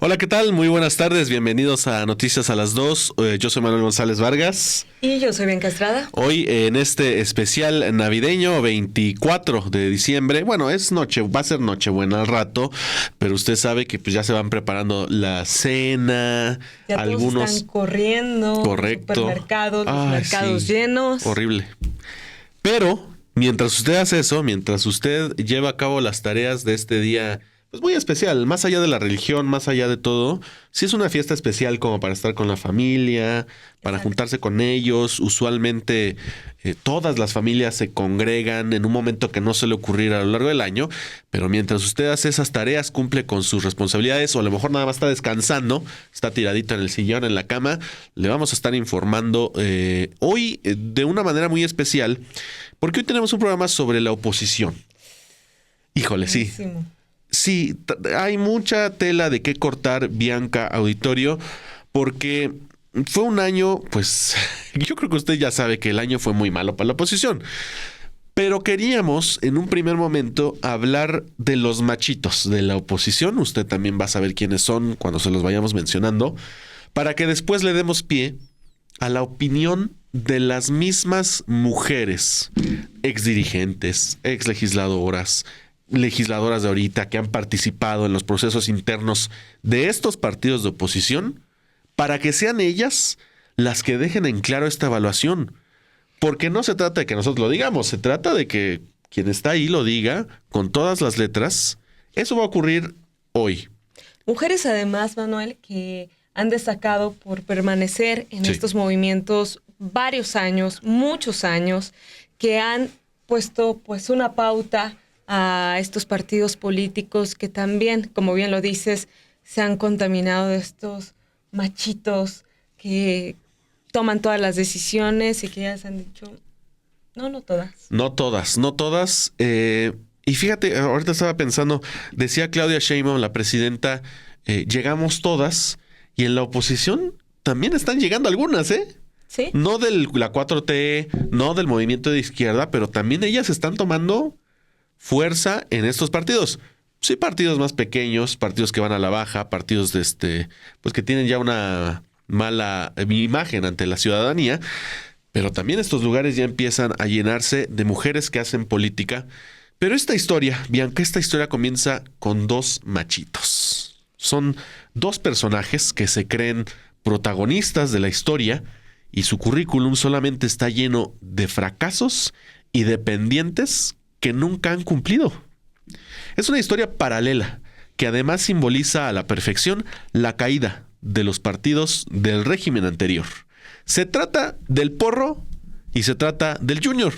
Hola, ¿qué tal? Muy buenas tardes, bienvenidos a Noticias a las 2. Yo soy Manuel González Vargas. Y yo soy Bianca Estrada. Hoy en este especial navideño 24 de diciembre, bueno, es noche, va a ser Nochebuena al rato, pero usted sabe que pues ya se van preparando la cena, ya algunos todos están corriendo, correcto, supermercados, los mercados sí, llenos. Horrible. Pero mientras usted hace eso, mientras usted lleva a cabo las tareas de este día, pues muy especial, más allá de la religión, más allá de todo, sí es una fiesta especial como para estar con la familia, para juntarse con ellos. Usualmente todas las familias se congregan en un momento que no suele ocurrir a lo largo del año, pero mientras usted hace esas tareas, cumple con sus responsabilidades o a lo mejor nada más está descansando, está tiradito en el sillón, en la cama, le vamos a estar informando hoy de una manera muy especial, porque hoy tenemos un programa sobre la oposición. Híjole, buenísimo. Sí, hay mucha tela de qué cortar, Bianca, auditorio, porque fue un año, pues, yo creo que usted ya sabe que el año fue muy malo para la oposición. Pero queríamos, en un primer momento, hablar de los machitos de la oposición. Usted también va a saber quiénes son cuando se los vayamos mencionando, para que después le demos pie a la opinión de las mismas mujeres, exdirigentes, exlegisladoras, legisladoras de ahorita que han participado en los procesos internos de estos partidos de oposición, para que sean ellas las que dejen en claro esta evaluación. Porque no se trata de que nosotros lo digamos, se trata de que quien está ahí lo diga con todas las letras. Eso va a ocurrir hoy. Mujeres, además, Manuel, que han destacado por permanecer en estos movimientos varios años, muchos años, que han puesto pues una pauta a estos partidos políticos que también, como bien lo dices, se han contaminado de estos machitos que toman todas las decisiones y que ya se han dicho, no todas. No todas. Y fíjate, ahorita estaba pensando, decía Claudia Sheinbaum, la presidenta, llegamos todas, y en la oposición también están llegando algunas, ¿eh? Sí. No de la 4T, no del movimiento de izquierda, pero también ellas están tomando fuerza en estos partidos. Sí, partidos más pequeños, partidos que van a la baja, partidos pues que tienen ya una mala imagen ante la ciudadanía, pero también estos lugares ya empiezan a llenarse de mujeres que hacen política. Pero esta historia, Bianca, comienza con dos machitos. Son dos personajes que se creen protagonistas de la historia y su currículum solamente está lleno de fracasos y de pendientes que nunca han cumplido. Es una historia paralela que además simboliza a la perfección la caída de los partidos del régimen anterior. Se trata del Porro y se trata del Junior.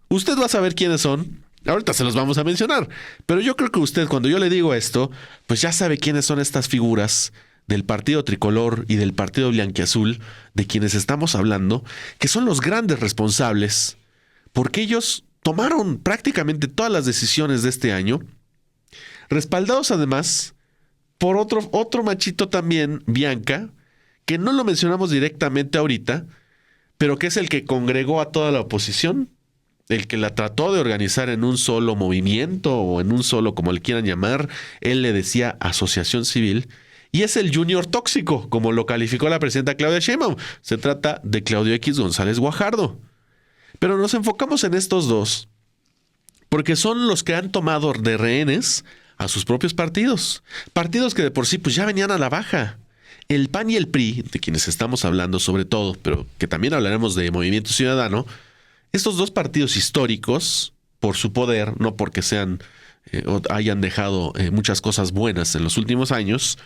Usted va a saber quiénes son. Ahorita se los vamos a mencionar. Pero yo creo que usted, cuando yo le digo esto, pues ya sabe quiénes son estas figuras del partido tricolor y del partido blanquiazul, de quienes estamos hablando, que son los grandes responsables, porque ellos tomaron prácticamente todas las decisiones de este año, respaldados además por otro machito también, Bianca, que no lo mencionamos directamente ahorita, pero que es el que congregó a toda la oposición, el que la trató de organizar en un solo movimiento o en un solo, como le quieran llamar, él le decía asociación civil, y es el Junior tóxico, como lo calificó la presidenta Claudia Sheinbaum. Se trata de Claudio X González Guajardo. Pero nos enfocamos en estos dos, porque son los que han tomado de rehenes a sus propios partidos. Partidos que de por sí pues ya venían a la baja. El PAN y el PRI, de quienes estamos hablando sobre todo, pero que también hablaremos de Movimiento Ciudadano, estos dos partidos históricos, por su poder, no porque sean hayan dejado muchas cosas buenas en los últimos años,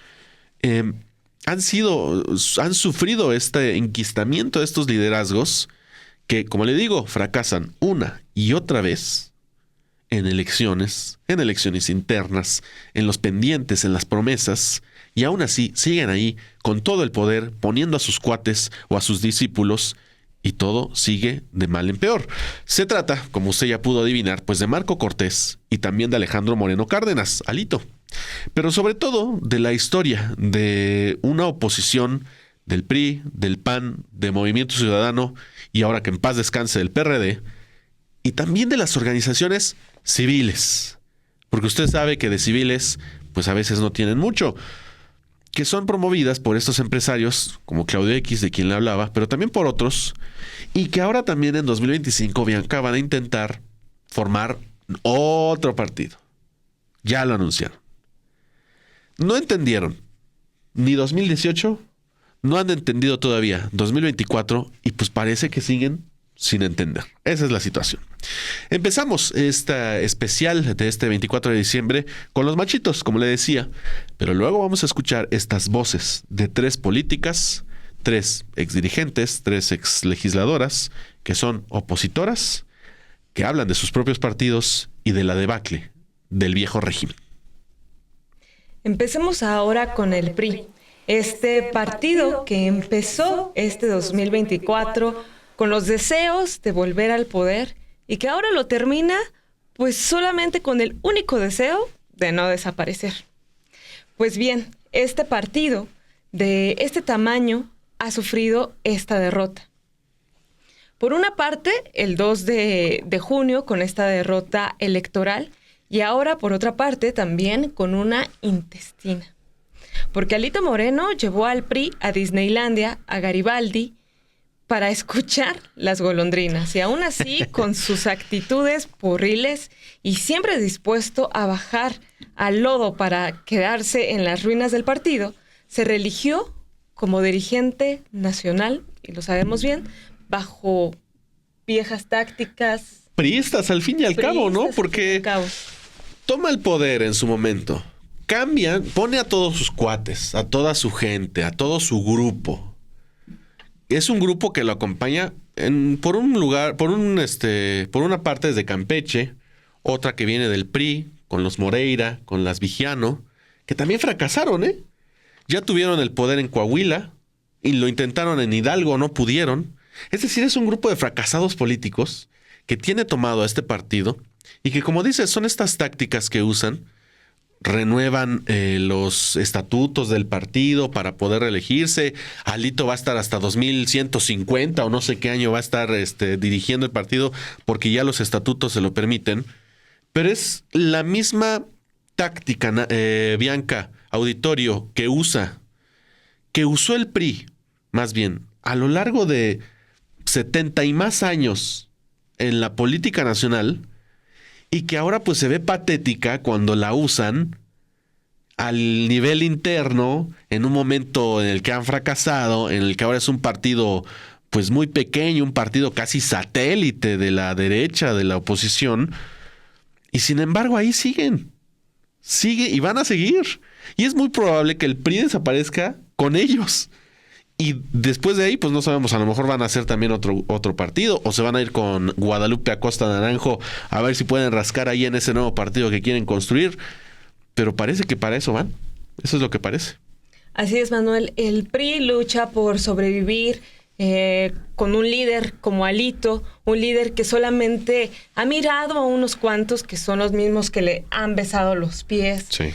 han sufrido este enquistamiento de estos liderazgos que, como le digo, fracasan una y otra vez en elecciones internas, en los pendientes, en las promesas, y aún así siguen ahí con todo el poder, poniendo a sus cuates o a sus discípulos, y todo sigue de mal en peor. Se trata, como usted ya pudo adivinar, pues de Marco Cortés y también de Alejandro Moreno Cárdenas, Alito. Pero sobre todo de la historia de una oposición del PRI, del PAN, de Movimiento Ciudadano y ahora que en paz descanse del PRD, y también de las organizaciones civiles, porque usted sabe que de civiles pues a veces no tienen mucho, que son promovidas por estos empresarios como Claudio X, de quien le hablaba, pero también por otros, y que ahora también en 2025, Bianca, van a intentar formar otro partido. Ya lo anunciaron. No entendieron ni 2018, no han entendido todavía 2024, y pues parece que siguen sin entender. Esa es la situación. Empezamos esta especial de este 24 de diciembre con los machitos, como le decía, pero luego vamos a escuchar estas voces de tres políticas, tres exdirigentes, tres exlegisladoras que son opositoras, que hablan de sus propios partidos y de la debacle del viejo régimen. Empecemos ahora con el PRI, este partido que empezó este 2024 con los deseos de volver al poder y que ahora lo termina pues solamente con el único deseo de no desaparecer. Pues bien, este partido de este tamaño ha sufrido esta derrota. Por una parte, el 2 de junio con esta derrota electoral y ahora por otra parte también con una intestina. Porque Alito Moreno llevó al PRI a Disneylandia, a Garibaldi, para escuchar las golondrinas y aún así con sus actitudes porriles y siempre dispuesto a bajar al lodo para quedarse en las ruinas del partido, se reeligió como dirigente nacional y lo sabemos bien, bajo viejas tácticas. Priistas al fin y al cabo, ¿no? Porque toma el poder en su momento, cambia, pone a todos sus cuates, a toda su gente, a todo su grupo. Es un grupo que lo acompaña por un lugar, por una parte desde Campeche, otra que viene del PRI, con los Moreira, con las Vigiano, que también fracasaron, ¿eh? Ya tuvieron el poder en Coahuila y lo intentaron en Hidalgo, no pudieron. Es decir, es un grupo de fracasados políticos que tiene tomado a este partido y que, como dices, son estas tácticas que usan. Renuevan los estatutos del partido para poder reelegirse. Alito va a estar hasta 2150 o no sé qué año va a estar dirigiendo el partido porque ya los estatutos se lo permiten. Pero es la misma táctica, Bianca, auditorio, que usó el PRI, más bien, a lo largo de 70 y más años en la política nacional, y que ahora pues se ve patética cuando la usan al nivel interno, en un momento en el que han fracasado, en el que ahora es un partido pues muy pequeño, un partido casi satélite de la derecha, de la oposición, y sin embargo ahí sigue y van a seguir. Y es muy probable que el PRI desaparezca con ellos. Y después de ahí, pues no sabemos, a lo mejor van a hacer también otro partido o se van a ir con Guadalupe Acosta Naranjo a ver si pueden rascar ahí en ese nuevo partido que quieren construir. Pero parece que para eso van. Eso es lo que parece. Así es, Manuel. El PRI lucha por sobrevivir con un líder como Alito, un líder que solamente ha mirado a unos cuantos que son los mismos que le han besado los pies. Sí.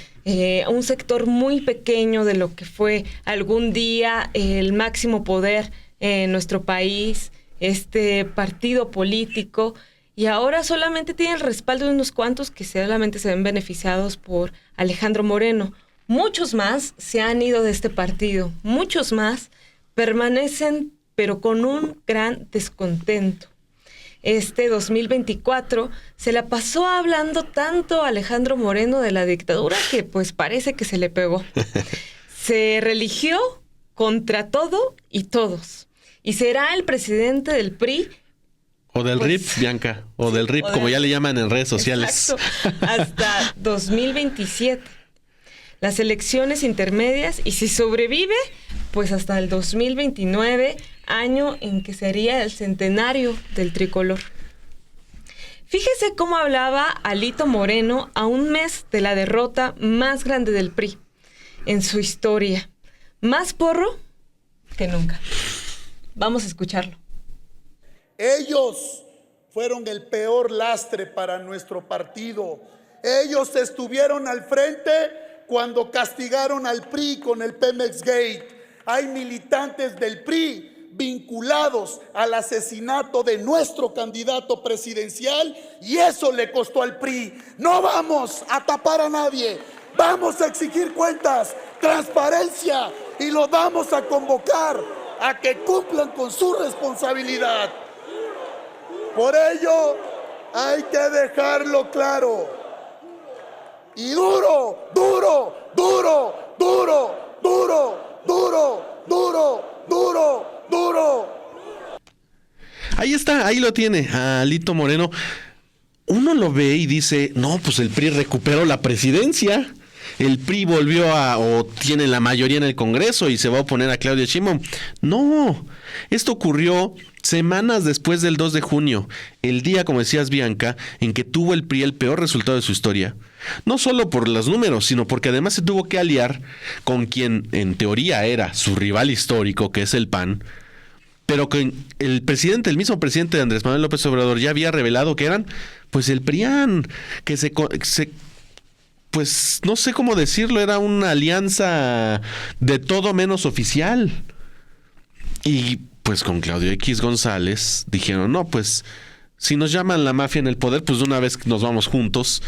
Un sector muy pequeño de lo que fue algún día el máximo poder en nuestro país, este partido político, y ahora solamente tiene el respaldo de unos cuantos que solamente se ven beneficiados por Alejandro Moreno. Muchos más se han ido de este partido, muchos más permanecen, pero con un gran descontento. Este 2024 se la pasó hablando tanto a Alejandro Moreno de la dictadura que pues parece que se le pegó. Se religió contra todo y todos. Y será el presidente del PRI. O del RIP, Bianca. O del RIP, como ya le llaman en redes sociales. Exacto, hasta 2027. Las elecciones intermedias, y si sobrevive, pues hasta el 2029, año en que sería el centenario del tricolor. Fíjese cómo hablaba Alito Moreno a un mes de la derrota más grande del PRI en su historia. Más porro que nunca. Vamos a escucharlo. Ellos fueron el peor lastre para nuestro partido. Ellos estuvieron al frente cuando castigaron al PRI con el Pemex Gate. Hay militantes del PRI vinculados al asesinato de nuestro candidato presidencial y eso le costó al PRI. No vamos a tapar a nadie, vamos a exigir cuentas, transparencia y los vamos a convocar a que cumplan con su responsabilidad. Por ello hay que dejarlo claro. Y duro, duro, duro, duro, duro, duro, duro, duro, duro. Ahí está, ahí lo tiene, Alito Moreno. Uno lo ve y dice, no, pues el PRI recuperó la presidencia. El PRI volvió o tiene la mayoría en el Congreso y se va a oponer a Claudia Sheinbaum. No, esto ocurrió semanas después del 2 de junio, el día, como decías, Bianca, en que tuvo el PRI el peor resultado de su historia. No solo por los números, sino porque además se tuvo que aliar con quien en teoría era su rival histórico, que es el PAN, pero que el mismo presidente Andrés Manuel López Obrador ya había revelado que eran, pues, el PRIAN, que pues no sé cómo decirlo, era una alianza de todo menos oficial. Y pues con Claudio X González dijeron, no, pues si nos llaman la mafia en el poder, pues de una vez nos vamos juntos.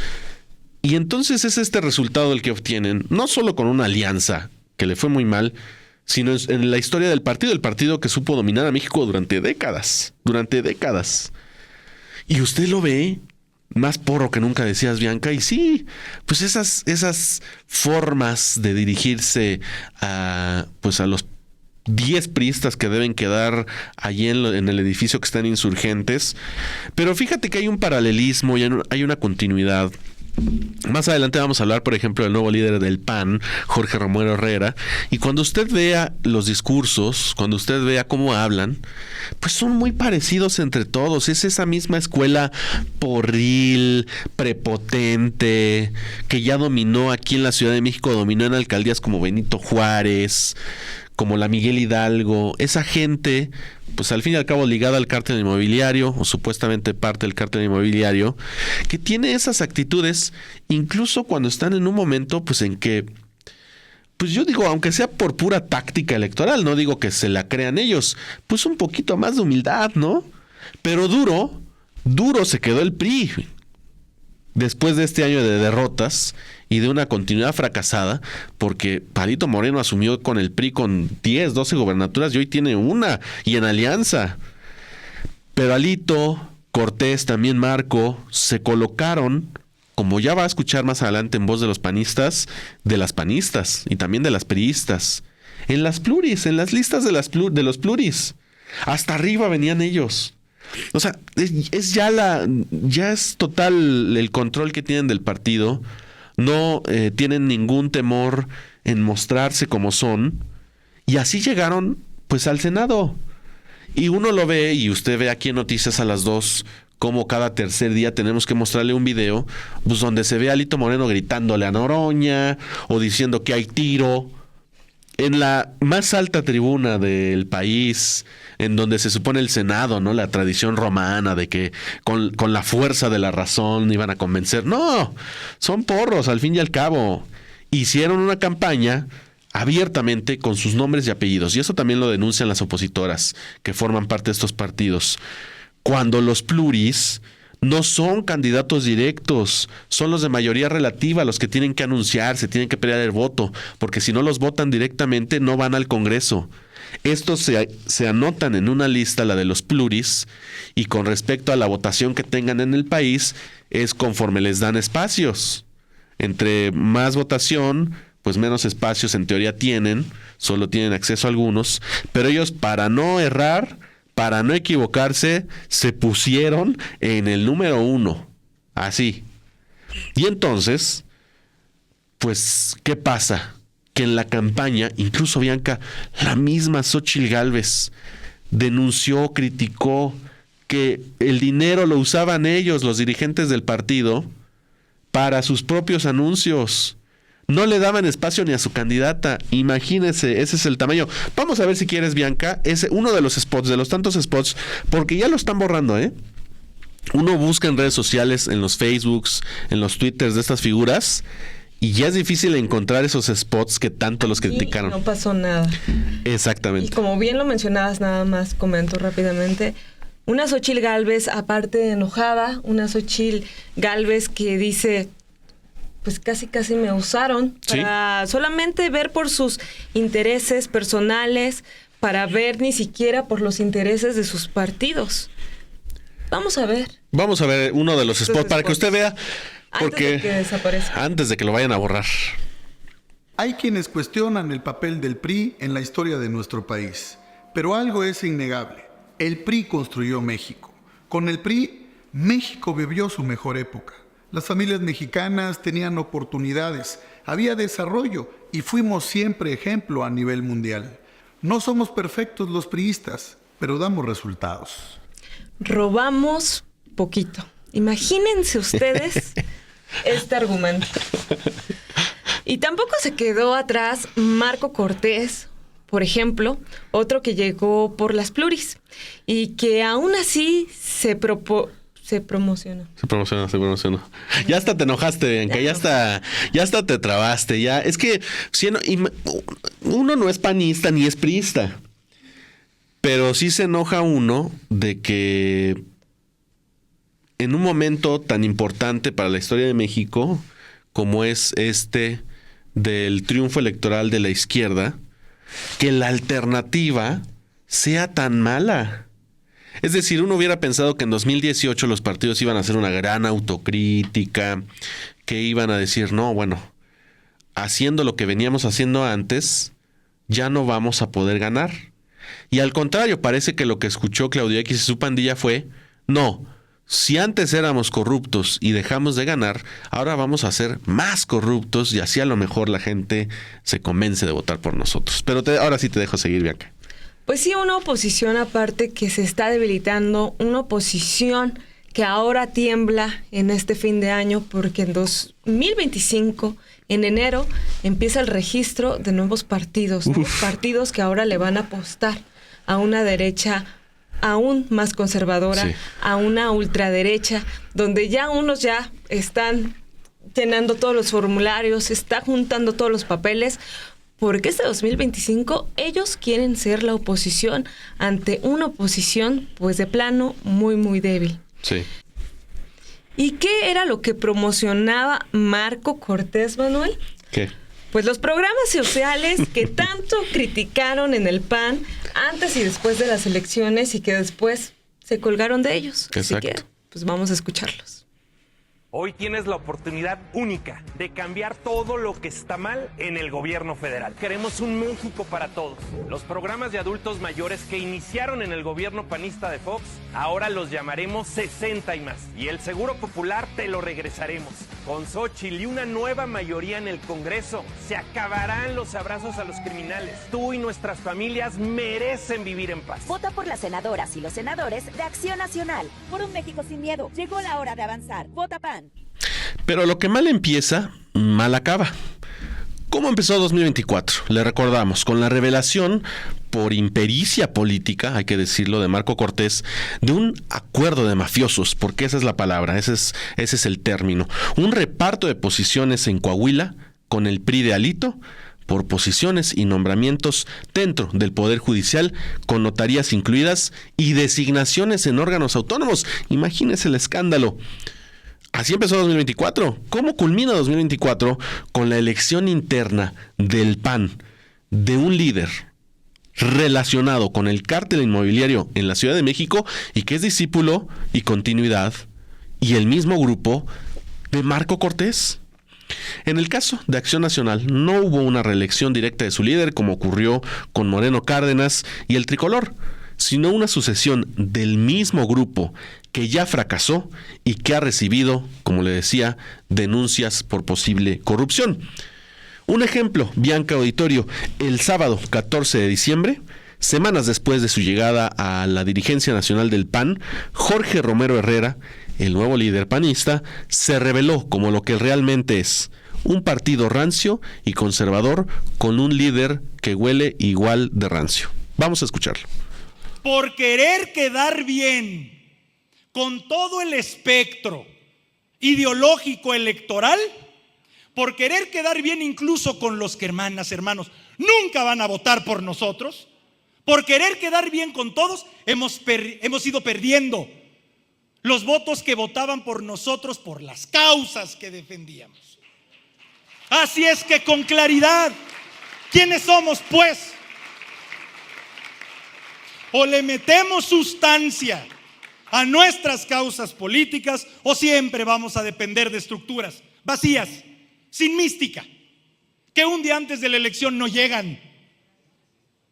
Y entonces es este resultado el que obtienen, no solo con una alianza que le fue muy mal, sino en la historia del partido, el partido que supo dominar a México durante décadas. Y usted lo ve más porro que nunca, decías, Bianca, y sí, pues esas formas de dirigirse a los 10 priistas que deben quedar allí en el edificio que están Insurgentes. Pero fíjate que hay un paralelismo y hay una continuidad. Más adelante vamos a hablar, por ejemplo, del nuevo líder del PAN, Jorge Romero Herrera, y cuando usted vea los discursos, cuando usted vea cómo hablan, pues son muy parecidos entre todos. Es esa misma escuela porril, prepotente, que ya dominó aquí en la Ciudad de México, dominó en alcaldías como Benito Juárez, como la Miguel Hidalgo. Esa gente, pues al fin y al cabo ligada al cártel inmobiliario, o supuestamente parte del cártel inmobiliario, que tiene esas actitudes, incluso cuando están en un momento, pues en que, pues yo digo, aunque sea por pura táctica electoral, no digo que se la crean ellos, pues un poquito más de humildad, ¿no? Pero duro se quedó el PRI. Después de este año de derrotas y de una continuidad fracasada, porque Alito Moreno asumió con el PRI con 10, 12 gobernaturas y hoy tiene una, y en alianza. Pero Alito, Cortés, también Marco, se colocaron, como ya va a escuchar más adelante en voz de los panistas, de las panistas y también de las priistas, en las pluris, en las listas de los pluris. Hasta arriba venían ellos. O sea, ya es total el control que tienen del partido. No tienen ningún temor en mostrarse como son. Y así llegaron, pues, al Senado. Y uno lo ve, y usted ve aquí en Noticias a las 2, como cada tercer día tenemos que mostrarle un video, pues, donde se ve a Alito Moreno gritándole a Noroña, o diciendo que hay tiro. En la más alta tribuna del país, en donde se supone el Senado, ¿no? La tradición romana de que con la fuerza de la razón iban a convencer. No, son porros al fin y al cabo. Hicieron una campaña abiertamente con sus nombres y apellidos, y eso también lo denuncian las opositoras que forman parte de estos partidos. Cuando los pluris no son candidatos directos, son los de mayoría relativa los que tienen que anunciarse, tienen que pelear el voto, porque si no los votan directamente no van al Congreso. Estos se anotan en una lista, la de los pluris, y con respecto a la votación que tengan en el país, es conforme les dan espacios. Entre más votación, pues menos espacios en teoría tienen, solo tienen acceso a algunos, pero ellos, para no errar, para no equivocarse, se pusieron en el número 1. Así. Y entonces, pues, ¿qué pasa? Que en la campaña, incluso Bianca, la misma Xóchitl Gálvez denunció, criticó que el dinero lo usaban ellos, los dirigentes del partido, para sus propios anuncios. No le daban espacio ni a su candidata. Imagínense, ese es el tamaño. Vamos a ver si quieres, Bianca, es uno de los spots, de los tantos spots, porque ya lo están borrando, ¿eh? Uno busca en redes sociales, en los Facebooks, en los Twitters de estas figuras, y ya es difícil encontrar esos spots que tanto los criticaron. No pasó nada. Exactamente. Y como bien lo mencionabas, nada más comento rápidamente. Una Xóchitl Gálvez, aparte de enojada, una Xóchitl Gálvez que dice, pues casi me usaron para solamente ver por sus intereses personales, para ver ni siquiera por los intereses de sus partidos. Vamos a ver. Vamos a ver uno de los spots para que usted vea, porque antes de que desaparezca. Antes de que lo vayan a borrar. Hay quienes cuestionan el papel del PRI en la historia de nuestro país, pero algo es innegable. El PRI construyó México. Con el PRI, México vivió su mejor época. Las familias mexicanas tenían oportunidades, había desarrollo y fuimos siempre ejemplo a nivel mundial. No somos perfectos los priistas, pero damos resultados. Robamos poquito. Imagínense ustedes este argumento. Y tampoco se quedó atrás Marco Cortés, por ejemplo, otro que llegó por las pluris y que aún así se promocionó. Se promocionó. Ya hasta te enojaste, Bianca, ya hasta te trabaste, ya. Es que uno no es panista ni es priista, pero sí se enoja uno de que en un momento tan importante para la historia de México como es este del triunfo electoral de la izquierda, que la alternativa sea tan mala. Es decir, uno hubiera pensado que en 2018 los partidos iban a hacer una gran autocrítica, que iban a decir, no, bueno, haciendo lo que veníamos haciendo antes, ya no vamos a poder ganar. Y al contrario, parece que lo que escuchó Claudio X y su pandilla fue, no, si antes éramos corruptos y dejamos de ganar, ahora vamos a ser más corruptos y así a lo mejor la gente se convence de votar por nosotros. Pero ahora sí te dejo seguir, Bianca. Pues sí, una oposición aparte que se está debilitando, una oposición que ahora tiembla en este fin de año porque en 2025, en enero, empieza el registro de nuevos partidos, partidos que ahora le van a apostar a una derecha aún más conservadora, sí, a una ultraderecha, donde ya unos ya están llenando todos los formularios, está juntando todos los papeles, porque este 2025 ellos quieren ser la oposición ante una oposición, pues de plano, muy, muy débil. Sí. ¿Y qué era lo que promocionaba Marco Cortés, Manuel? ¿Qué? Pues los programas sociales que tanto criticaron en el PAN antes y después de las elecciones y que después se colgaron de ellos. Exacto. Así que, pues vamos a escucharlos. Hoy tienes la oportunidad única de cambiar todo lo que está mal en el gobierno federal. Queremos un México para todos. Los programas de adultos mayores que iniciaron en el gobierno panista de Fox, ahora los llamaremos 60 y más. Y el Seguro Popular te lo regresaremos. Con Xóchitl y una nueva mayoría en el Congreso, se acabarán los abrazos a los criminales. Tú y nuestras familias merecen vivir en paz. Vota por las senadoras y los senadores de Acción Nacional. Por un México sin miedo. Llegó la hora de avanzar. Vota PAN. Pero lo que mal empieza, mal acaba. ¿Cómo empezó 2024? Le recordamos, con la revelación por impericia política, hay que decirlo, de Marco Cortés, de un acuerdo de mafiosos, porque esa es la palabra, ese es el término. Un reparto de posiciones en Coahuila con el PRI de Alito, por posiciones y nombramientos dentro del Poder Judicial, con notarías incluidas y designaciones en órganos autónomos. Imagínese el escándalo. Así empezó 2024. ¿Cómo culmina 2024? Con la elección interna del PAN de un líder relacionado con el cártel inmobiliario en la Ciudad de México y que es discípulo y continuidad y el mismo grupo de Marco Cortés. En el caso de Acción Nacional no hubo una reelección directa de su líder como ocurrió con Moreno Cárdenas y el Tricolor, sino una sucesión del mismo grupo que ya fracasó y que ha recibido, como le decía, denuncias por posible corrupción. Un ejemplo, Bianca Auditorio, el sábado 14 de diciembre, semanas después de su llegada a la dirigencia nacional del PAN, Jorge Romero Herrera, el nuevo líder panista, se reveló como lo que realmente es, un partido rancio y conservador con un líder que huele igual de rancio. Vamos a escucharlo. Por querer quedar bien con todo el espectro ideológico electoral, por querer quedar bien incluso con los que hermanos, nunca van a votar por nosotros, por querer quedar bien con todos, hemos ido perdiendo los votos que votaban por nosotros por las causas que defendíamos. Así es que con claridad, ¿quiénes somos pues? O le metemos sustancia a nuestras causas políticas o siempre vamos a depender de estructuras vacías, sin mística, que un día antes de la elección no llegan,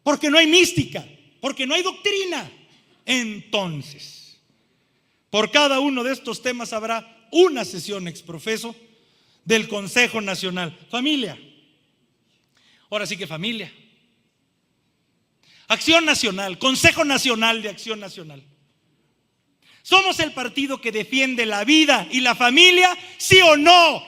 porque no hay mística, porque no hay doctrina. Entonces, por cada uno de estos temas habrá una sesión exprofeso del Consejo Nacional. Familia, ahora sí que familia. Acción Nacional, Consejo Nacional de Acción Nacional. ¿Somos el partido que defiende la vida y la familia, sí o no? Sí.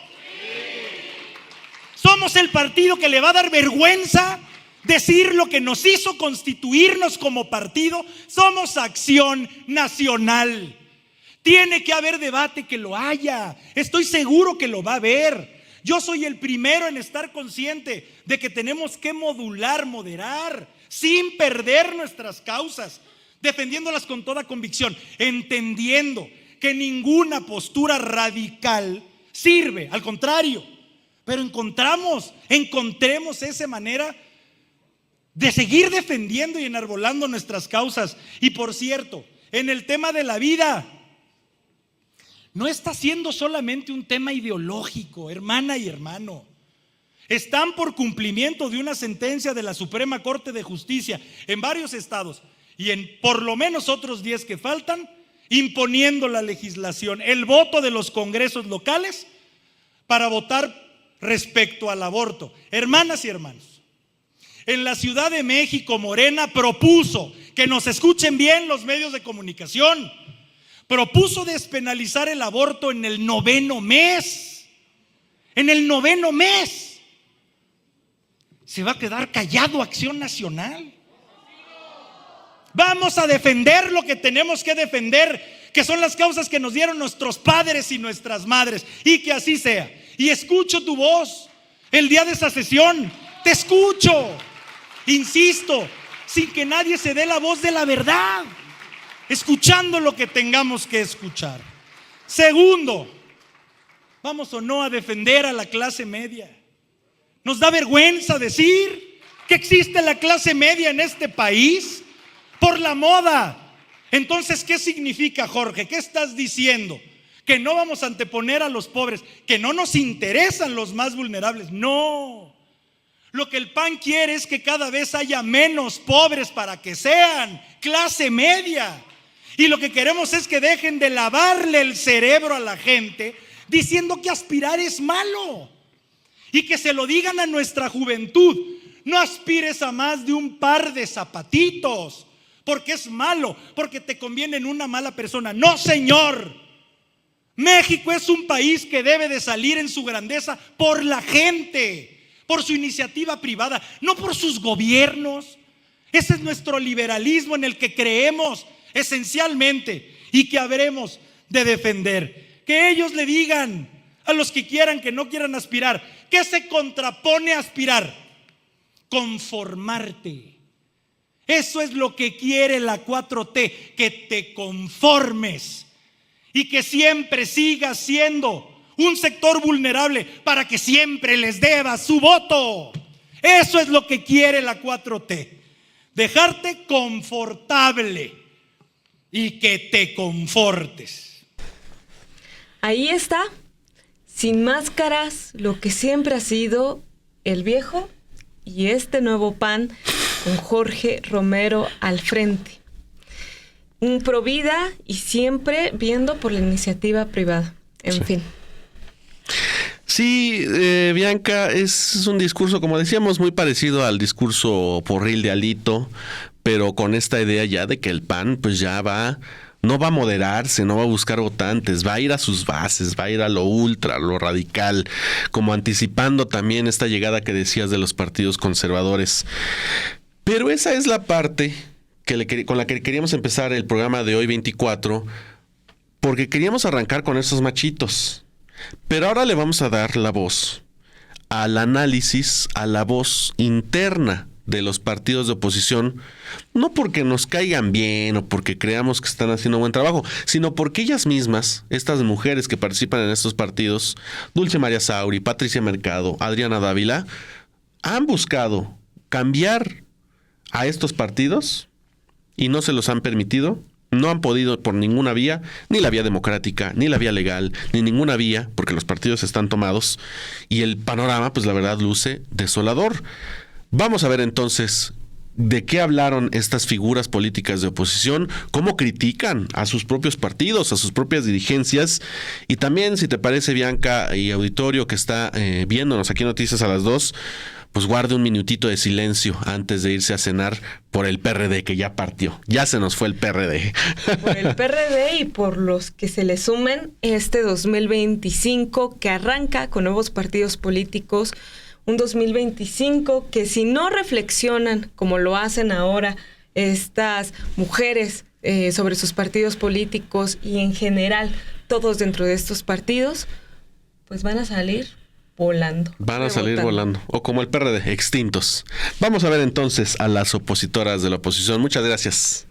¿Somos el partido que le va a dar vergüenza decir lo que nos hizo constituirnos como partido? Somos Acción Nacional. Tiene que haber debate, que lo haya. Estoy seguro que lo va a haber. Yo soy el primero en estar consciente de que tenemos que modular, moderar, sin perder nuestras causas, defendiéndolas con toda convicción, entendiendo que ninguna postura radical sirve, al contrario, pero encontremos esa manera de seguir defendiendo y enarbolando nuestras causas. Y por cierto, en el tema de la vida, no está siendo solamente un tema ideológico, hermana y hermano. Están por cumplimiento de una sentencia de la Suprema Corte de Justicia en varios estados y en por lo menos otros 10 que faltan, imponiendo la legislación, el voto de los congresos locales para votar respecto al aborto. Hermanas y hermanos, en la Ciudad de México, Morena propuso, que nos escuchen bien los medios de comunicación, propuso despenalizar el aborto en el 9º mes. En el 9º mes. ¿Se va a quedar callado Acción Nacional? Vamos a defender lo que tenemos que defender, que son las causas que nos dieron nuestros padres y nuestras madres, y que así sea. Y escucho tu voz el día de esa sesión, te escucho, insisto, sin que nadie se dé la voz de la verdad, escuchando lo que tengamos que escuchar. Segundo, vamos o no a defender a la clase media. Nos da vergüenza decir que existe la clase media en este país por la moda. Entonces, ¿qué significa, Jorge? ¿Qué estás diciendo? Que no vamos a anteponer a los pobres, que no nos interesan los más vulnerables. No. Lo que el PAN quiere es que cada vez haya menos pobres para que sean clase media. Y lo que queremos es que dejen de lavarle el cerebro a la gente diciendo que aspirar es malo. Y que se lo digan a nuestra juventud. No aspires a más de un par de zapatitos, porque es malo, porque te conviene en una mala persona. No, señor. México es un país que debe de salir en su grandeza por la gente, por su iniciativa privada, no por sus gobiernos. Ese es nuestro liberalismo en el que creemos esencialmente y que habremos de defender. Que ellos le digan a los que quieran, que no quieran aspirar, ¿qué se contrapone a aspirar? Conformarte. Eso es lo que quiere la 4T, que te conformes y que siempre sigas siendo un sector vulnerable para que siempre les debas su voto. Eso es lo que quiere la 4T, dejarte confortable y que te confortes. Ahí está, sin máscaras, lo que siempre ha sido el viejo y este nuevo PAN con Jorge Romero al frente. Un provida y siempre viendo por la iniciativa privada. En fin. Sí, Bianca, es un discurso, como decíamos, muy parecido al discurso porril de Alito, pero con esta idea ya de que el PAN pues ya no va a moderarse, no va a buscar votantes, va a ir a sus bases, va a ir a lo ultra, a lo radical, como anticipando también esta llegada que decías de los partidos conservadores. Pero esa es la parte con la que queríamos empezar el programa de hoy 24, porque queríamos arrancar con esos machitos. Pero ahora le vamos a dar la voz al análisis, a la voz interna de los partidos de oposición, no porque nos caigan bien o porque creamos que están haciendo buen trabajo, sino porque ellas mismas, estas mujeres que participan en estos partidos, Dulce María Sauri, Patricia Mercado, Adriana Dávila, han buscado cambiar a estos partidos y no se los han permitido. No han podido por ninguna vía, ni la vía democrática, ni la vía legal, ni ninguna vía, porque los partidos están tomados y el panorama, pues la verdad, luce desolador. Vamos a ver entonces de qué hablaron estas figuras políticas de oposición, cómo critican a sus propios partidos, a sus propias dirigencias, y también, si te parece, Bianca y auditorio que está viéndonos aquí en Noticias a las 2, pues guarde un minutito de silencio antes de irse a cenar por el PRD que ya partió. Ya se nos fue el PRD. Por el PRD y por los que se le sumen este 2025 que arranca con nuevos partidos políticos. Un 2025 que si no reflexionan como lo hacen ahora estas mujeres sobre sus partidos políticos y en general todos dentro de estos partidos, pues van a salir volando. Van a salir volando. O como el PRD, extintos. Vamos a ver entonces a las opositoras de la oposición. Muchas gracias.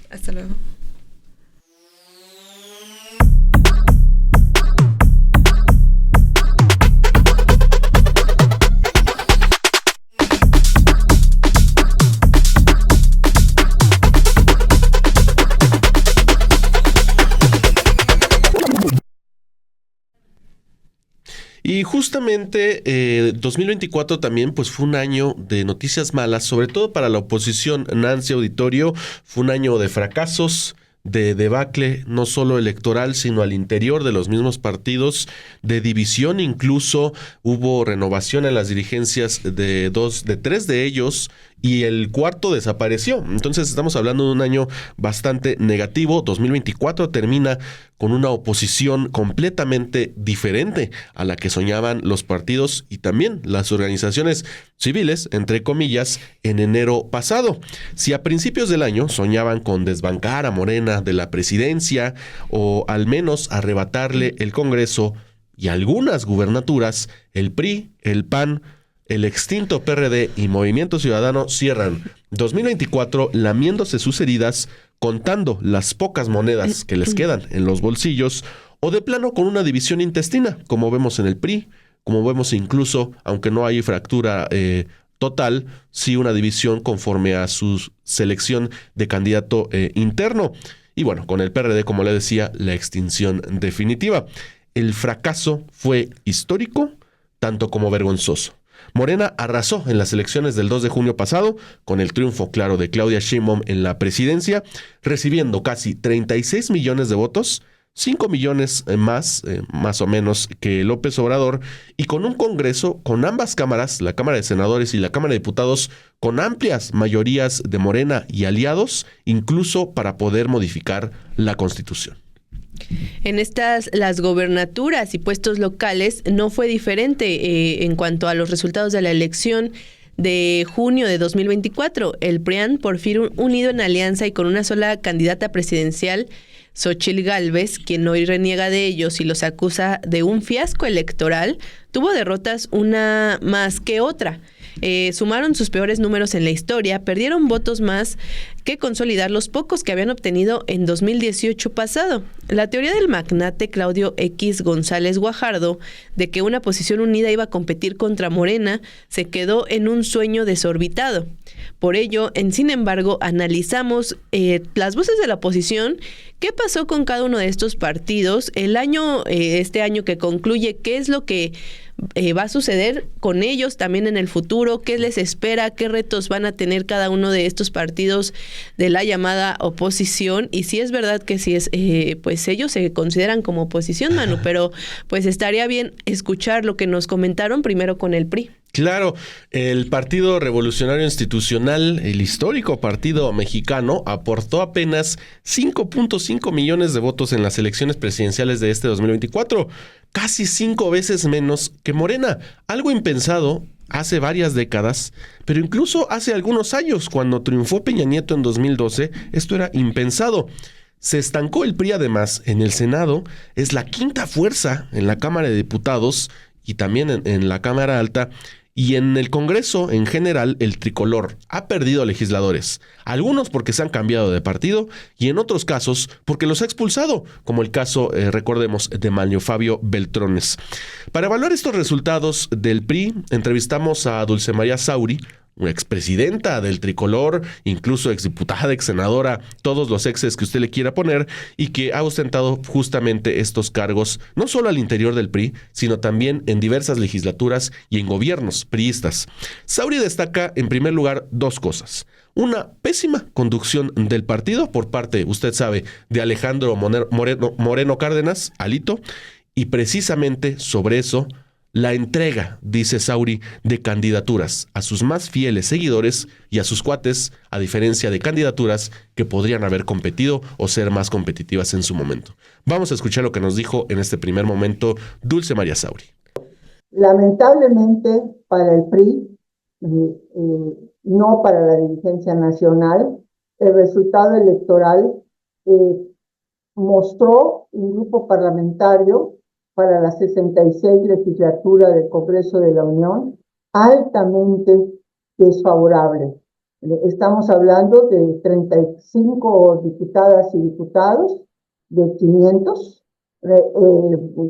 Hasta luego. Y justamente 2024 también pues fue un año de noticias malas, sobre todo para la oposición. Nancy Auditorio, fue un año de fracasos, de debacle, no solo electoral, sino al interior de los mismos partidos, de división incluso. Hubo renovación en las dirigencias de tres de ellos, y el cuarto desapareció. Entonces estamos hablando de un año bastante negativo. 2024 termina con una oposición completamente diferente a la que soñaban los partidos y también las organizaciones civiles, entre comillas, en enero pasado. Si a principios del año soñaban con desbancar a Morena de la presidencia o al menos arrebatarle el Congreso y algunas gubernaturas, el PRI, el PAN, el extinto PRD y Movimiento Ciudadano cierran 2024 lamiéndose sus heridas, contando las pocas monedas que les quedan en los bolsillos, o de plano con una división intestina, como vemos en el PRI, como vemos incluso, aunque no hay fractura total, sí una división conforme a su selección de candidato interno. Y bueno, con el PRD, como le decía, la extinción definitiva. El fracaso fue histórico, tanto como vergonzoso. Morena arrasó en las elecciones del 2 de junio pasado, con el triunfo claro de Claudia Sheinbaum en la presidencia, recibiendo casi 36 millones de votos, 5 millones más o menos que López Obrador, y con un Congreso con ambas cámaras, la Cámara de Senadores y la Cámara de Diputados, con amplias mayorías de Morena y aliados, incluso para poder modificar la Constitución. En las gobernaturas y puestos locales no fue diferente en cuanto a los resultados de la elección de junio de 2024. El PRIAN, por fin unido en alianza y con una sola candidata presidencial, Xóchitl Gálvez, quien hoy reniega de ellos y los acusa de un fiasco electoral, tuvo derrotas una más que otra. Sumaron sus peores números en la historia, perdieron votos más que consolidar los pocos que habían obtenido en 2018 pasado. La teoría del magnate Claudio X González Guajardo de que una posición unida iba a competir contra Morena se quedó en un sueño desorbitado. Por ello, sin embargo, analizamos las voces de la oposición, qué pasó con cada uno de estos partidos, este año que concluye, qué es lo que va a suceder con ellos también en el futuro, qué les espera, qué retos van a tener cada uno de estos partidos de la llamada oposición, y si es verdad que si es, pues ellos se consideran como oposición, Manu, pero pues estaría bien escuchar lo que nos comentaron primero con el PRI. Claro, el Partido Revolucionario Institucional, el histórico partido mexicano, aportó apenas 5.5 millones de votos en las elecciones presidenciales de este 2024, casi 5 veces menos que Morena, algo impensado hace varias décadas, pero incluso hace algunos años, cuando triunfó Peña Nieto en 2012, esto era impensado. Se estancó el PRI además en el Senado, es la quinta fuerza en la Cámara de Diputados y también en la Cámara Alta. Y en el Congreso, en general, el tricolor ha perdido legisladores, algunos porque se han cambiado de partido y en otros casos porque los ha expulsado, como el caso, recordemos, de Manlio Fabio Beltrones. Para evaluar estos resultados del PRI, entrevistamos a Dulce María Sauri, una expresidenta del tricolor, incluso exdiputada, exsenadora, todos los exes que usted le quiera poner, y que ha ostentado justamente estos cargos, no solo al interior del PRI, sino también en diversas legislaturas y en gobiernos priistas. Sauri destaca, en primer lugar, dos cosas. Una pésima conducción del partido por parte, usted sabe, de Alejandro Moreno Cárdenas, Alito, y precisamente sobre eso, la entrega, dice Sauri, de candidaturas a sus más fieles seguidores y a sus cuates, a diferencia de candidaturas que podrían haber competido o ser más competitivas en su momento. Vamos a escuchar lo que nos dijo en este primer momento Dulce María Sauri. Lamentablemente para el PRI, no para la dirigencia nacional, el resultado electoral mostró un grupo parlamentario para la 66 legislatura del Congreso de la Unión, altamente desfavorable. Estamos hablando de 35 diputadas y diputados de 500,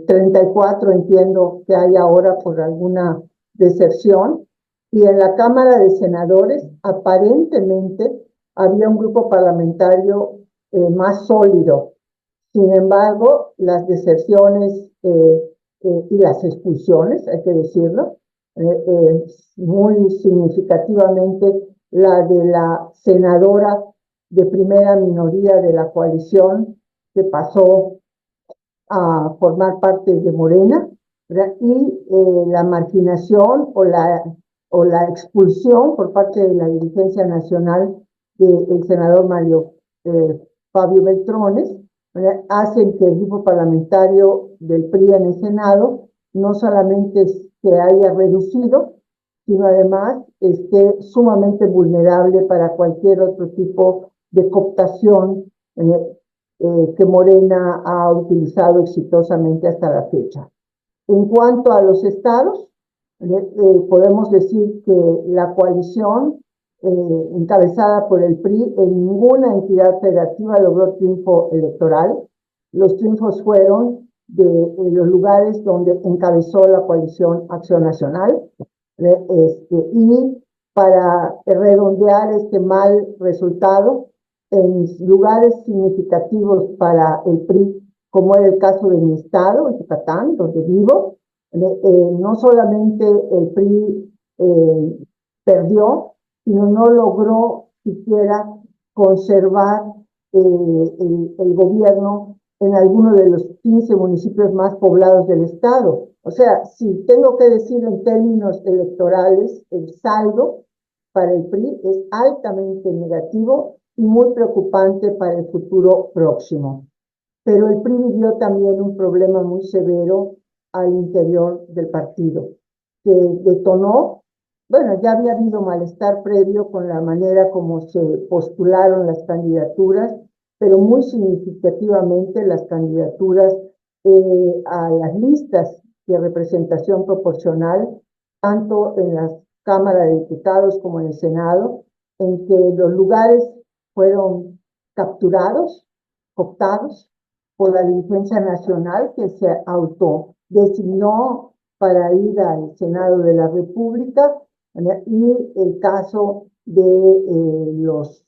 34 entiendo que hay ahora por alguna deserción, y en la Cámara de Senadores aparentemente había un grupo parlamentario más sólido. Sin embargo, las deserciones y las expulsiones, hay que decirlo, muy significativamente la de la senadora de primera minoría de la coalición que pasó a formar parte de Morena, ¿verdad? Y la marginación o la expulsión por parte de la dirigencia nacional del senador Fabio Beltrones, ¿verdad? Hacen que el grupo parlamentario del PRI en el Senado no solamente se haya reducido, sino además esté sumamente vulnerable para cualquier otro tipo de cooptación que Morena ha utilizado exitosamente hasta la fecha. En cuanto a los estados, podemos decir que la coalición encabezada por el PRI en ninguna entidad federativa logró triunfo electoral. Los triunfos fueron de los lugares donde encabezó la coalición Acción Nacional. Y para redondear este mal resultado, en lugares significativos para el PRI, como era el caso de mi estado, en Yucatán, donde vivo, no solamente el PRI perdió, sino no logró siquiera conservar el gobierno en alguno de los 15 municipios más poblados del estado. O sea, si tengo que decir en términos electorales, el saldo para el PRI es altamente negativo y muy preocupante para el futuro próximo. Pero el PRI vivió también un problema muy severo al interior del partido, que detonó, bueno, ya había habido malestar previo con la manera como se postularon las candidaturas, pero muy significativamente las candidaturas a las listas de representación proporcional, tanto en la Cámara de Diputados como en el Senado, en que los lugares fueron capturados, cooptados por la dirigencia nacional que se autodesignó para ir al Senado de la República, y el caso de los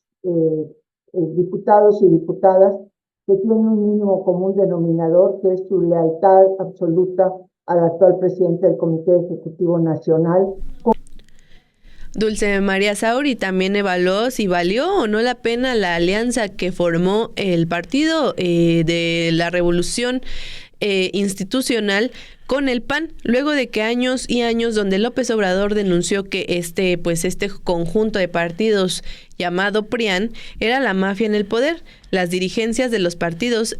diputados y diputadas que tienen un mínimo común denominador, que es su lealtad absoluta al actual presidente del Comité Ejecutivo Nacional. Dulce María Sauri también evaluó si valió o no la pena la alianza que formó el Partido de la Revolución Institucional con el PAN, luego de que años y años donde López Obrador denunció que este conjunto de partidos llamado PRIAN era la mafia en el poder. Las dirigencias de los partidos,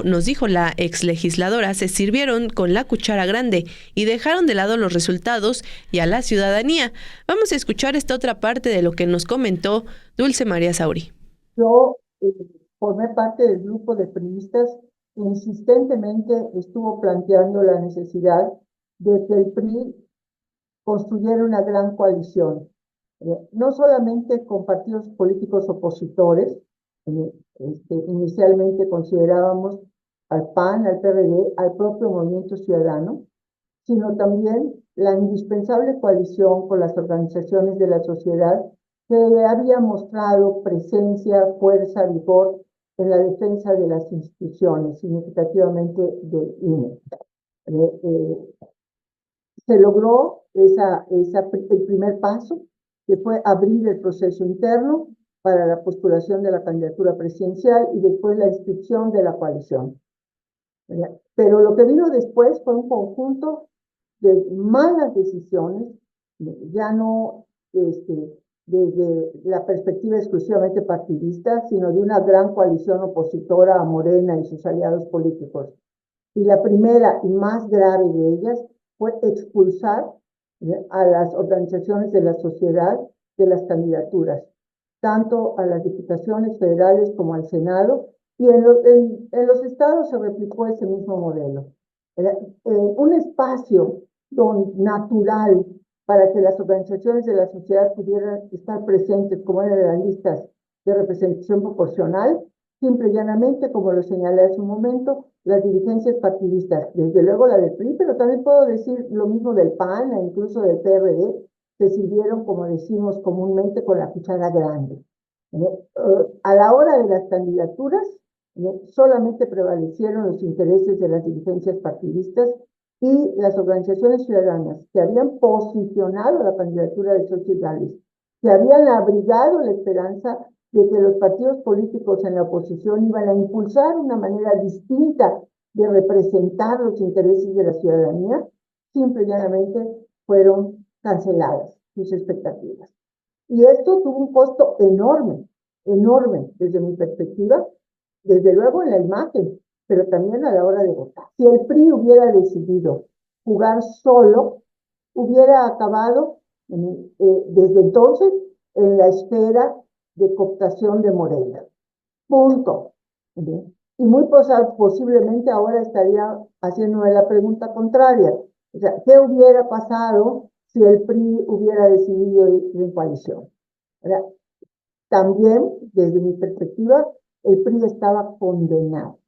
nos dijo la exlegisladora, se sirvieron con la cuchara grande y dejaron de lado los resultados y a la ciudadanía. Vamos a escuchar esta otra parte de lo que nos comentó Dulce María Sauri. Yo formé parte del grupo de priistas que insistentemente estuvo planteando la necesidad de que el PRI construyera una gran coalición, no solamente con partidos políticos opositores. Inicialmente considerábamos al PAN, al PRD, al propio Movimiento Ciudadano, sino también la indispensable coalición con las organizaciones de la sociedad que había mostrado presencia, fuerza, vigor en la defensa de las instituciones, significativamente del INE. Se logró el primer paso, que fue abrir el proceso interno para la postulación de la candidatura presidencial y después la inscripción de la coalición. Pero lo que vino después fue un conjunto de malas decisiones, ya no desde la perspectiva exclusivamente partidista, sino de una gran coalición opositora a Morena y sus aliados políticos. Y la primera y más grave de ellas fue expulsar a las organizaciones de la sociedad de las candidaturas, tanto a las diputaciones federales como al Senado, y en los estados se replicó ese mismo modelo. Un espacio natural para que las organizaciones de la sociedad pudieran estar presentes, como eran las listas de representación proporcional, simple y llanamente, como lo señalé hace un momento, las dirigencias partidistas, desde luego la del PRI, pero también puedo decir lo mismo del PAN e incluso del PRD, se sirvieron, como decimos comúnmente, con la cuchara grande. A la hora de las candidaturas, solamente prevalecieron los intereses de las dirigencias partidistas y las organizaciones ciudadanas que habían posicionado la candidatura de Xochitl Gálvez, que habían abrigado la esperanza de que los partidos políticos en la oposición iban a impulsar una manera distinta de representar los intereses de la ciudadanía, simple y llanamente fueron canceladas sus expectativas. Y esto tuvo un costo enorme, enorme desde mi perspectiva, desde luego en la imagen, pero también a la hora de votar. Si el PRI hubiera decidido jugar solo, hubiera acabado desde entonces en la esfera de cooptación de Morena. Punto. Y muy posiblemente ahora estaría haciéndome la pregunta contraria. O sea, ¿qué hubiera pasado si el PRI hubiera decidido ir en coalición? ¿Verdad? También, desde mi perspectiva, el PRI estaba condenado.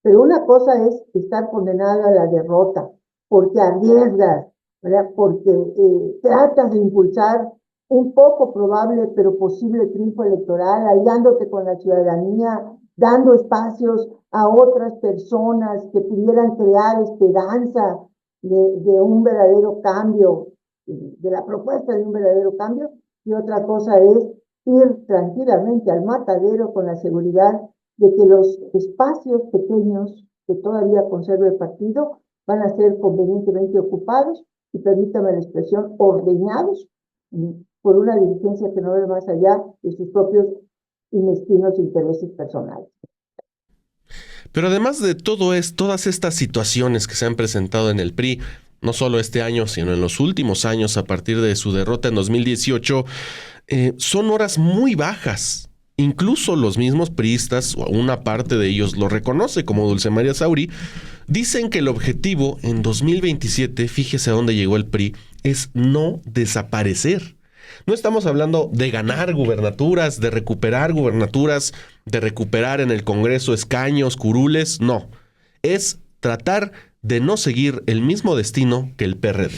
Pero una cosa es estar condenado a la derrota, porque arriesgas, ¿verdad? Porque tratas de impulsar un poco probable pero posible triunfo electoral, aliándote con la ciudadanía, dando espacios a otras personas que pudieran crear esperanza de un verdadero cambio, de la propuesta de un verdadero cambio, y otra cosa es ir tranquilamente al matadero con la seguridad de que los espacios pequeños que todavía conserva el partido van a ser convenientemente ocupados y, permítame la expresión, ordenados por una dirigencia que no ve más allá de sus propios y mezquinos intereses personales. Pero además de todas estas situaciones que se han presentado en el PRI, no solo este año, sino en los últimos años a partir de su derrota en 2018, son horas muy bajas. Incluso los mismos priistas, o una parte de ellos lo reconoce, como Dulce María Sauri, dicen que el objetivo en 2027, fíjese a dónde llegó el PRI, es no desaparecer. No estamos hablando de ganar gubernaturas, de recuperar gubernaturas, de recuperar en el Congreso escaños, curules, no. Es tratar de no seguir el mismo destino que el PRD.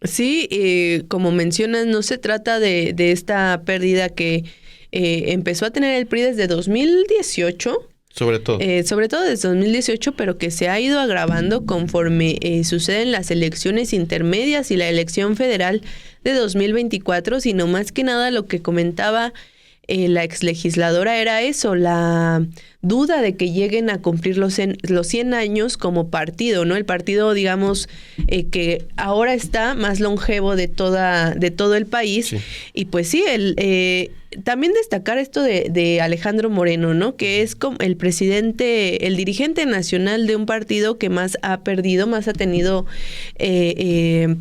Sí, como mencionas, no se trata de esta pérdida que empezó a tener el PRI desde 2018. Sobre todo desde 2018, pero que se ha ido agravando conforme suceden las elecciones intermedias y la elección federal de 2024, sino más que nada lo que comentaba la exlegisladora era eso, la duda de que lleguen a cumplir los 100 años como partido, ¿no? El partido, digamos, que ahora está más longevo de todo el país. Sí. Y pues sí, también destacar esto de Alejandro Moreno, ¿no? Que es como el presidente, el dirigente nacional de un partido que más ha perdido, más ha tenido,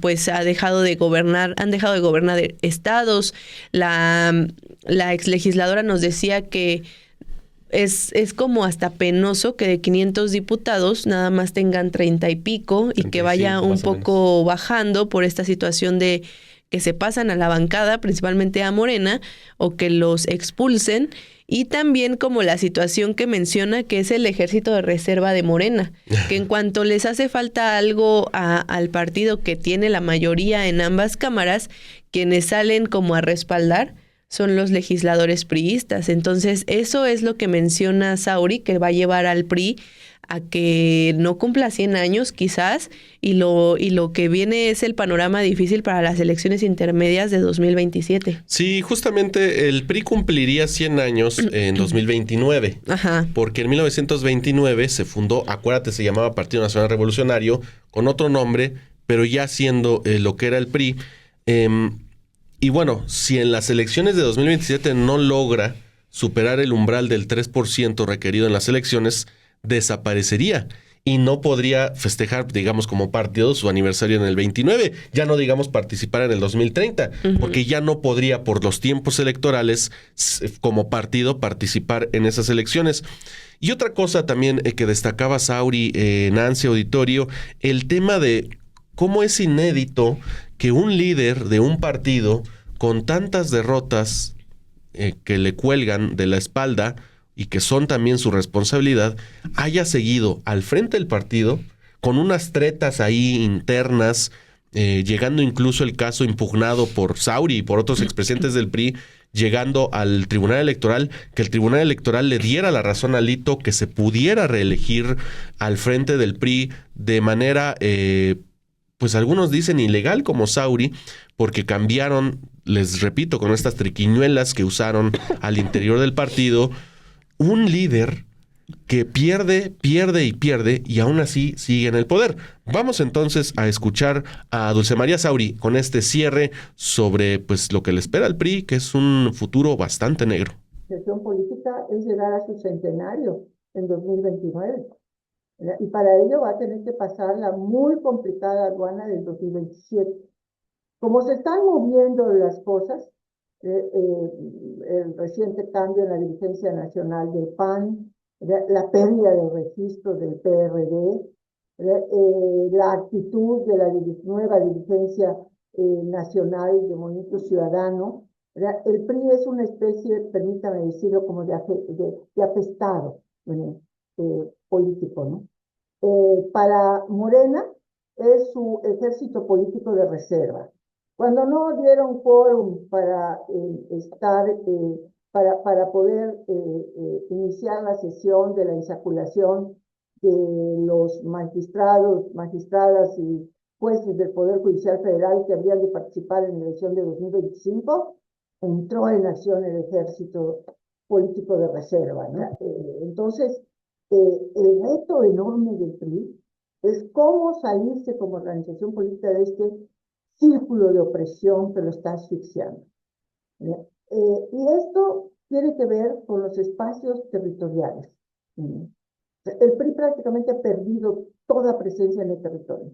pues han dejado de gobernar estados. La exlegisladora nos decía que es como hasta penoso que de 500 diputados nada más tengan 30 y pico y que vaya un poco bajando por esta situación de que se pasan a la bancada, principalmente a Morena, o que los expulsen, y también como la situación que menciona que es el ejército de reserva de Morena, que en cuanto les hace falta algo al partido que tiene la mayoría en ambas cámaras, quienes salen como a respaldar son los legisladores priistas. Entonces, eso es lo que menciona Sauri, que va a llevar al PRI a que no cumpla 100 años quizás, y lo que viene es el panorama difícil para las elecciones intermedias de 2027. Sí, justamente el PRI cumpliría 100 años en 2029. Ajá. Porque en 1929 se fundó, acuérdate, se llamaba Partido Nacional Revolucionario, con otro nombre, pero ya siendo lo que era el PRI. Y bueno, si en las elecciones de 2027 no logra superar el umbral del 3% requerido en las elecciones, desaparecería y no podría festejar, digamos, como partido su aniversario en el 29. Ya no, digamos, participar en el 2030, porque ya no podría, por los tiempos electorales, como partido, participar en esas elecciones. Y otra cosa también que destacaba Sauri, Nancy, auditorio, el tema de cómo es inédito que un líder de un partido con tantas derrotas que le cuelgan de la espalda y que son también su responsabilidad, haya seguido al frente del partido con unas tretas ahí internas, llegando incluso el caso impugnado por Sauri y por otros expresidentes del PRI, llegando al Tribunal Electoral, que el Tribunal Electoral le diera la razón a Alito, que se pudiera reelegir al frente del PRI de manera pues algunos dicen ilegal como Sauri, porque cambiaron, les repito, con estas triquiñuelas que usaron al interior del partido, un líder que pierde y aún así sigue en el poder. Vamos entonces a escuchar a Dulce María Sauri con este cierre sobre pues lo que le espera al PRI, que es un futuro bastante negro. La gestión política es llegar a su centenario en 2029. Y para ello va a tener que pasar la muy complicada aduana del 2027. Como se están moviendo las cosas, el reciente cambio en la dirigencia nacional del PAN, la pérdida del registro del PRD, la actitud de la nueva dirigencia nacional de Movimiento Ciudadano, el PRI es una especie, permítame decirlo, como de apestado político, ¿no? Para Morena es su ejército político de reserva. Cuando no dieron quórum para para poder iniciar la sesión de la insaculación de los magistradas y jueces del Poder Judicial Federal que habrían de participar en la elección de 2025, entró en acción el ejército político de reserva, ¿no? Entonces, el reto enorme del PRI es cómo salirse como organización política de este círculo de opresión que lo está asfixiando. Y esto tiene que ver con los espacios territoriales. El PRI prácticamente ha perdido toda presencia en el territorio,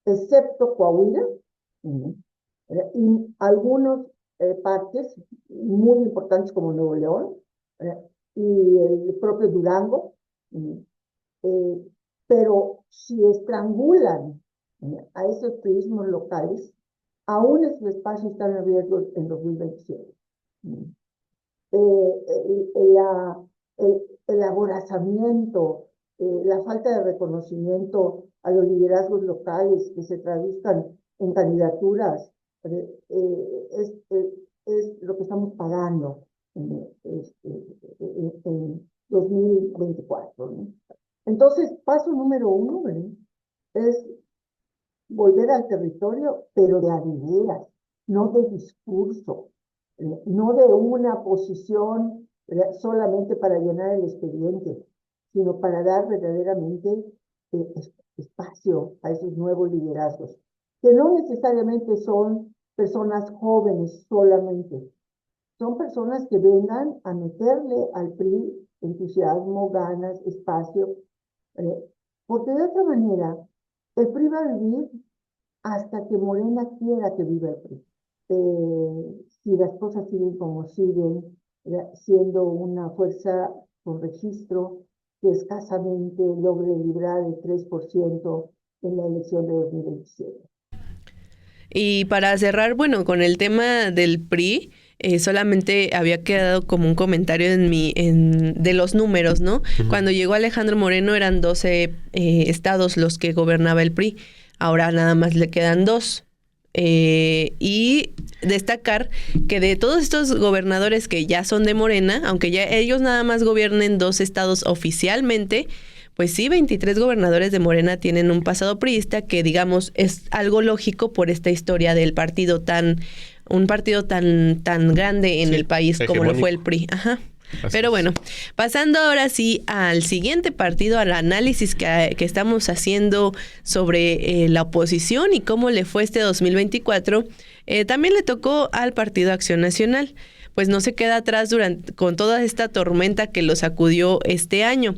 excepto Coahuila y algunos partes muy importantes como Nuevo León y el propio Durango. Pero si estrangulan a esos turismos locales, aún esos espacios están en riesgo en 2027. El aborazamiento, la falta de reconocimiento a los liderazgos locales que se traduzcan en candidaturas, es lo que estamos pagando en 2024, ¿no? Entonces, paso número 1, ¿no?, es volver al territorio, pero de veras, no de discurso, no de una posición solamente para llenar el expediente, sino para dar verdaderamente espacio a esos nuevos liderazgos, que no necesariamente son personas jóvenes solamente, son personas que vengan a meterle al PRI entusiasmo, ganas, espacio, porque de otra manera el PRI va a vivir hasta que Morena quiera que viva el PRI. Si las cosas siguen como siguen, siendo una fuerza con registro que escasamente logre librar el 3% en la elección de 2027. Y para cerrar, bueno, con el tema del PRI, solamente había quedado como un comentario de los números, ¿no? Uh-huh. Cuando llegó Alejandro Moreno eran 12 estados los que gobernaba el PRI. Ahora nada más le quedan 2. Y destacar que de todos estos gobernadores que ya son de Morena, aunque ya ellos nada más gobiernen 2 estados oficialmente, pues sí, 23 gobernadores de Morena tienen un pasado priista que, digamos, es algo lógico por esta historia del partido un partido tan grande en el país como lo fue el PRI. Ajá. Pero bueno, pasando ahora sí al siguiente partido, al análisis que estamos haciendo sobre la oposición y cómo le fue este 2024, también le tocó al Partido Acción Nacional. Pues no se queda atrás con toda esta tormenta que lo sacudió este año.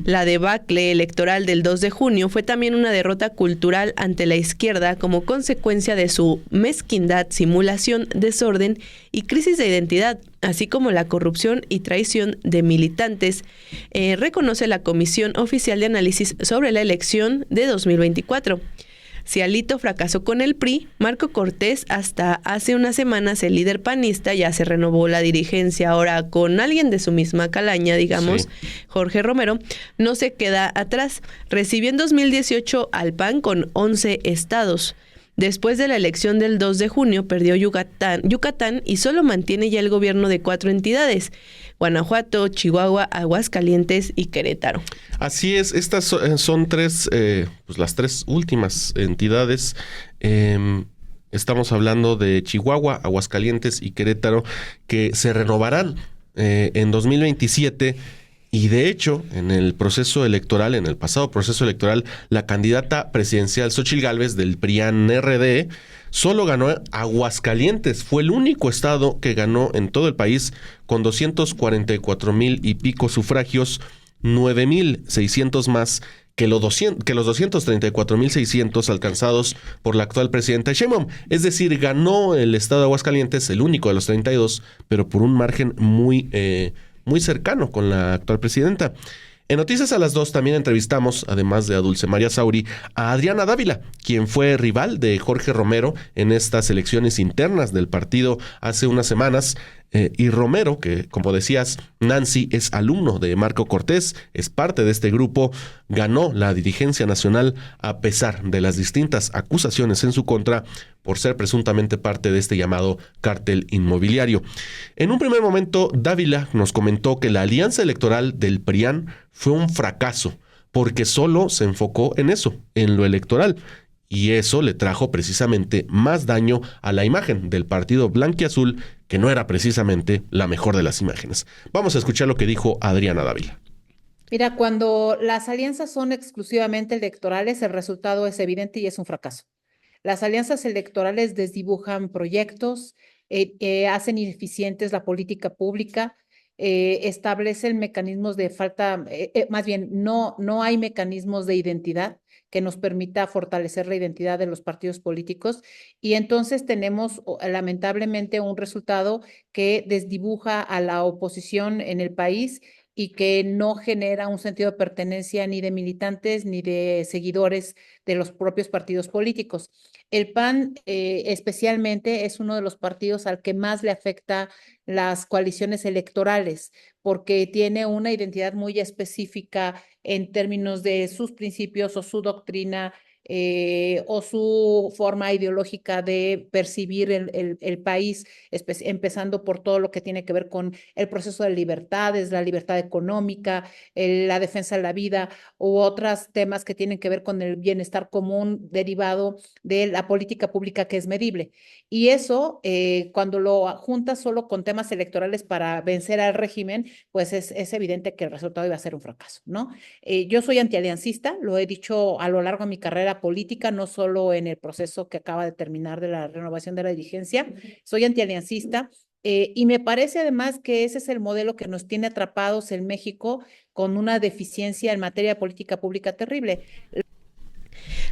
La debacle electoral del 2 de junio fue también una derrota cultural ante la izquierda como consecuencia de su mezquindad, simulación, desorden y crisis de identidad, así como la corrupción y traición de militantes, reconoce la Comisión Oficial de Análisis sobre la Elección de 2024. Si Alito fracasó con el PRI, Marco Cortés, hasta hace unas semanas el líder panista, ya se renovó la dirigencia ahora con alguien de su misma calaña, digamos, sí. Jorge Romero, no se queda atrás. Recibió en 2018 al PAN con 11 estados. Después de la elección del 2 de junio, perdió Yucatán y solo mantiene ya el gobierno de 4 entidades: Guanajuato, Chihuahua, Aguascalientes y Querétaro. Así es, estas son las 3 últimas entidades. Estamos hablando de Chihuahua, Aguascalientes y Querétaro, que se renovarán en 2027. Y de hecho, en el pasado proceso electoral, la candidata presidencial Xóchitl Gálvez del PRIAN-RD solo ganó Aguascalientes. Fue el único estado que ganó en todo el país con 244,000 y pico sufragios, 9,600 más que los 234,600 alcanzados por la actual presidenta Sheinbaum. Es decir, ganó el estado de Aguascalientes, el único de los 32, pero por un margen muy cercano con la actual presidenta. En Noticias a las 2 también entrevistamos, además de a Dulce María Sauri, a Adriana Dávila, quien fue rival de Jorge Romero en estas elecciones internas del partido hace unas semanas. Y Romero, que como decías, Nancy, es alumno de Marco Cortés, es parte de este grupo, ganó la dirigencia nacional a pesar de las distintas acusaciones en su contra por ser presuntamente parte de este llamado cártel inmobiliario. En un primer momento, Dávila nos comentó que la alianza electoral del PRIAN fue un fracaso, porque solo se enfocó en eso, en lo electoral. Y eso le trajo precisamente más daño a la imagen del partido blanquiazul, que no era precisamente la mejor de las imágenes. Vamos a escuchar lo que dijo Adriana Dávila. Mira, cuando las alianzas son exclusivamente electorales, el resultado es evidente y es un fracaso. Las alianzas electorales desdibujan proyectos, hacen ineficientes la política pública, establecen mecanismos de falta, más bien no hay mecanismos de identidad que nos permita fortalecer la identidad de los partidos políticos, y entonces tenemos lamentablemente un resultado que desdibuja a la oposición en el país y que no genera un sentido de pertenencia ni de militantes ni de seguidores de los propios partidos políticos. El PAN especialmente es uno de los partidos al que más le afecta las coaliciones electorales, porque tiene una identidad muy específica en términos de sus principios o su doctrina, o su forma ideológica de percibir el país, empezando por todo lo que tiene que ver con el proceso de libertades, la libertad económica, la defensa de la vida, u otros temas que tienen que ver con el bienestar común derivado de la política pública que es medible. Y eso, cuando lo juntas solo con temas electorales para vencer al régimen, pues es evidente que el resultado iba a ser un fracaso, ¿no? Yo soy antialiancista, lo he dicho a lo largo de mi carrera política, no solo en el proceso que acaba de terminar de la renovación de la dirigencia. Soy antialiancista, y me parece además que ese es el modelo que nos tiene atrapados en México, con una deficiencia en materia de política pública terrible.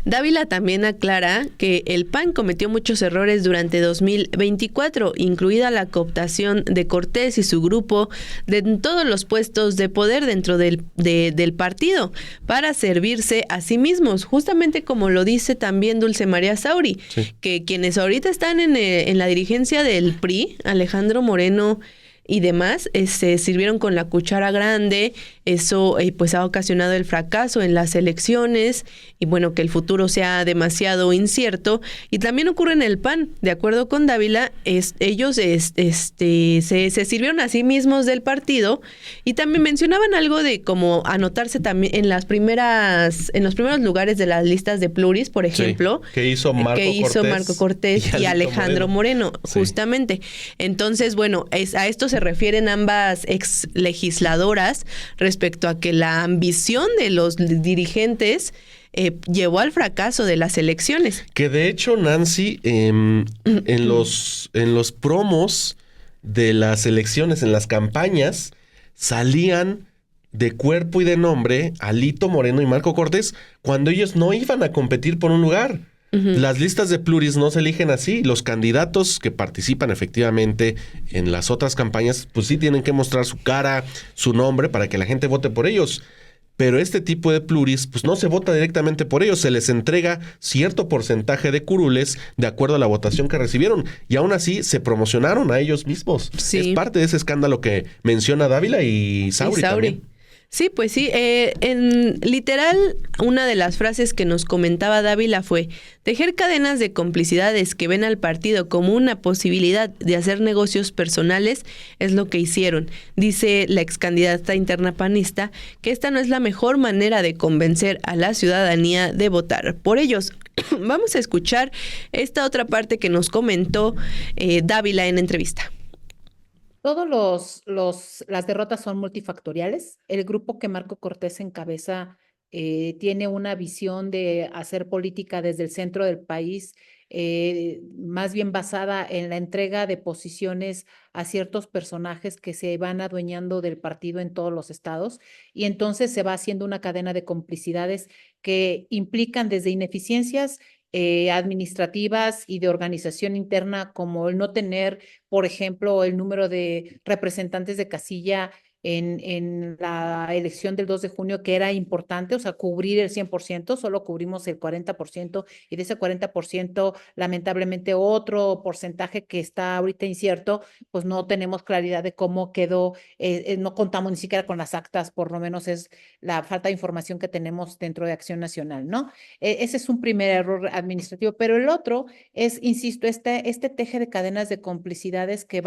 Dávila también aclara que el PAN cometió muchos errores durante 2024, incluida la cooptación de Cortés y su grupo de todos los puestos de poder dentro del partido para servirse a sí mismos, justamente como lo dice también Dulce María Sauri, sí, que quienes ahorita están en la dirigencia del PRI, Alejandro Moreno y demás, se sirvieron con la cuchara grande. Eso pues ha ocasionado el fracaso en las elecciones y bueno, que el futuro sea demasiado incierto. Y también ocurre en el PAN, de acuerdo con Dávila, ellos se sirvieron a sí mismos del partido, y también mencionaban algo de como anotarse también en los primeros lugares de las listas de pluris, por ejemplo, sí, que hizo Marco Cortés y Alejandro Moreno, justamente. Sí. Entonces, bueno, a esto se refieren ambas ex legisladoras respecto a que la ambición de los dirigentes llevó al fracaso de las elecciones. Que de hecho, Nancy, en los promos de las elecciones, en las campañas, salían de cuerpo y de nombre Alito Moreno y Marco Cortés cuando ellos no iban a competir por un lugar. Las listas de pluris no se eligen así. Los candidatos que participan efectivamente en las otras campañas, pues sí tienen que mostrar su cara, su nombre, para que la gente vote por ellos. Pero este tipo de pluris, pues no se vota directamente por ellos. Se les entrega cierto porcentaje de curules de acuerdo a la votación que recibieron. Y aún así se promocionaron a ellos mismos. Sí. Es parte de ese escándalo que menciona Dávila y Sauri también. Sí, pues sí. En literal, una de las frases que nos comentaba Dávila fue: tejer cadenas de complicidades que ven al partido como una posibilidad de hacer negocios personales es lo que hicieron. Dice la ex candidata interna panista que esta no es la mejor manera de convencer a la ciudadanía de votar por ellos. Vamos a escuchar esta otra parte que nos comentó Dávila en entrevista. Todos las derrotas son multifactoriales. El grupo que Marco Cortés encabeza tiene una visión de hacer política desde el centro del país, más bien basada en la entrega de posiciones a ciertos personajes que se van adueñando del partido en todos los estados, y entonces se va haciendo una cadena de complicidades que implican desde ineficiencias administrativas y de organización interna, como el no tener, por ejemplo, el número de representantes de casilla en la elección del 2 de junio, que era importante, o sea, cubrir el 100%, solo cubrimos el 40%, y de ese 40%, lamentablemente, otro porcentaje que está ahorita incierto, pues no tenemos claridad de cómo quedó, no contamos ni siquiera con las actas, por lo menos es la falta de información que tenemos dentro de Acción Nacional, ¿no? Ese es un primer error administrativo, pero el otro es, insisto, este teje de cadenas de complicidades que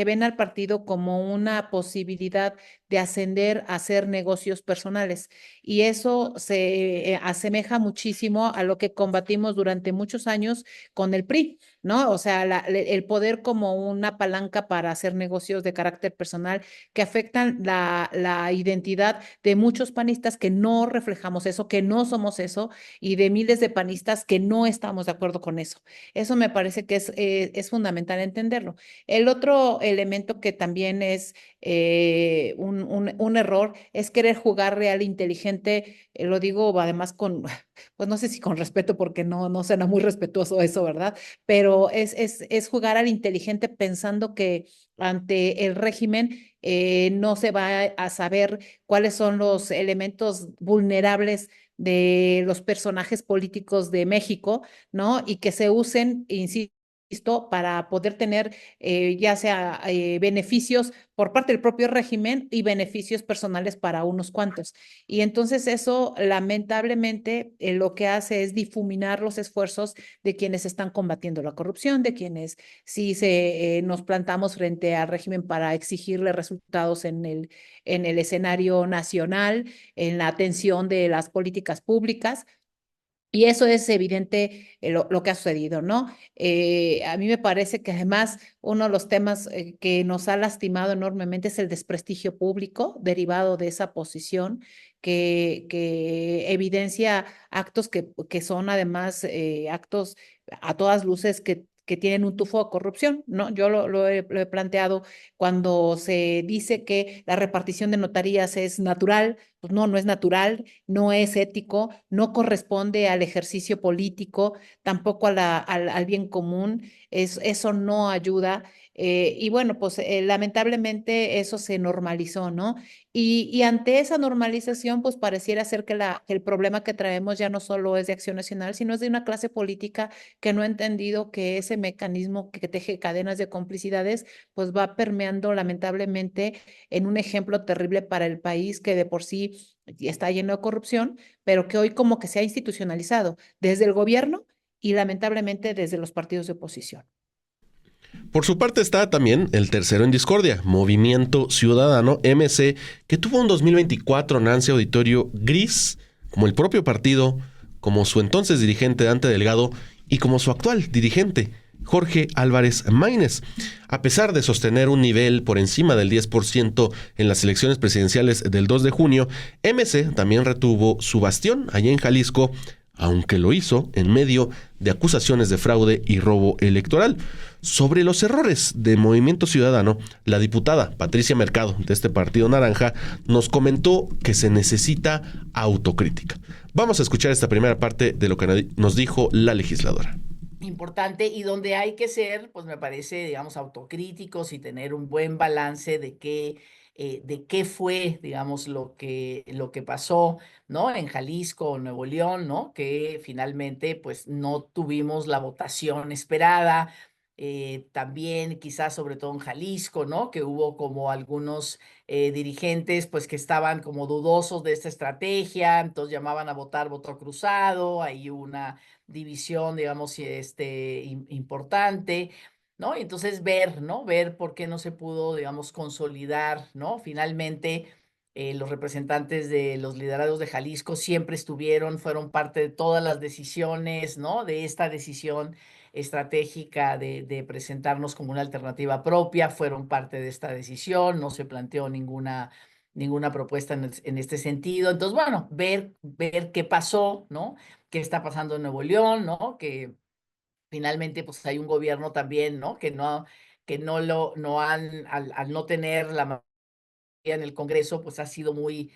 ven al partido como una posibilidad de ascender a hacer negocios personales. Y eso se asemeja muchísimo a lo que combatimos durante muchos años con el PRI, ¿no? O sea, el poder como una palanca para hacer negocios de carácter personal que afectan la identidad de muchos panistas que no reflejamos eso, que no somos eso, y de miles de panistas que no estamos de acuerdo con eso. Eso me parece que es fundamental entenderlo. El otro elemento que también es un error es querer jugar real inteligente, lo digo además con, pues no sé si con respeto, porque no suena muy respetuoso eso, ¿verdad? Pero es jugar al inteligente pensando que ante el régimen no se va a saber cuáles son los elementos vulnerables de los personajes políticos de México, ¿no? Y que se usen, insisto, para poder tener ya sea beneficios por parte del propio régimen y beneficios personales para unos cuantos. Y entonces eso lamentablemente lo que hace es difuminar los esfuerzos de quienes están combatiendo la corrupción, de quienes sí nos plantamos frente al régimen para exigirle resultados en el escenario nacional, en la atención de las políticas públicas. Y eso es evidente lo que ha sucedido, ¿no? A mí me parece que además uno de los temas que nos ha lastimado enormemente es el desprestigio público derivado de esa posición que evidencia actos que son además actos a todas luces que tienen un tufo de corrupción, ¿no? Yo lo he planteado cuando se dice que la repartición de notarías es natural. Pues no es natural, no es ético, no corresponde al ejercicio político, tampoco al bien común, eso no ayuda. Y bueno, pues lamentablemente eso se normalizó, ¿no? Y ante esa normalización, pues pareciera ser que el problema que traemos ya no solo es de Acción Nacional, sino es de una clase política que no ha entendido que ese mecanismo que teje cadenas de complicidades, pues va permeando lamentablemente en un ejemplo terrible para el país que de por sí está lleno de corrupción, pero que hoy como que se ha institucionalizado desde el gobierno y lamentablemente desde los partidos de oposición. Por su parte está también el tercero en discordia, Movimiento Ciudadano, MC, que tuvo un 2024, Nancy Auditorio, gris, como el propio partido, como su entonces dirigente Dante Delgado y como su actual dirigente, Jorge Álvarez Maínez. A pesar de sostener un nivel por encima del 10% en las elecciones presidenciales del 2 de junio, MC también retuvo su bastión allá en Jalisco, aunque lo hizo en medio de acusaciones de fraude y robo electoral. Sobre los errores de Movimiento Ciudadano, la diputada Patricia Mercado, de este Partido Naranja, nos comentó que se necesita autocrítica. Vamos a escuchar esta primera parte de lo que nos dijo la legisladora. Importante, y donde hay que ser, pues me parece, digamos, autocríticos y tener un buen balance de qué fue, digamos, lo que pasó, ¿no? En Jalisco, Nuevo León, ¿no? Que finalmente, pues, no tuvimos la votación esperada, también quizás sobre todo en Jalisco, ¿no? Que hubo como algunos dirigentes pues que estaban como dudosos de esta estrategia, entonces llamaban a votar voto cruzado, hay una división, digamos, importante, ¿no? Y entonces ver, ¿no? Ver por qué no se pudo, digamos, consolidar, ¿no? Finalmente, los representantes de los liderados de Jalisco siempre estuvieron, fueron parte de todas las decisiones, ¿no? De esta decisión estratégica de presentarnos como una alternativa propia, fueron parte de esta decisión, no se planteó ninguna propuesta en este sentido. Entonces, bueno, ver qué pasó, ¿no? Qué está pasando en Nuevo León, ¿no? Que finalmente pues hay un gobierno también, ¿no? No han, al no tener la mayoría en el Congreso, pues ha sido muy,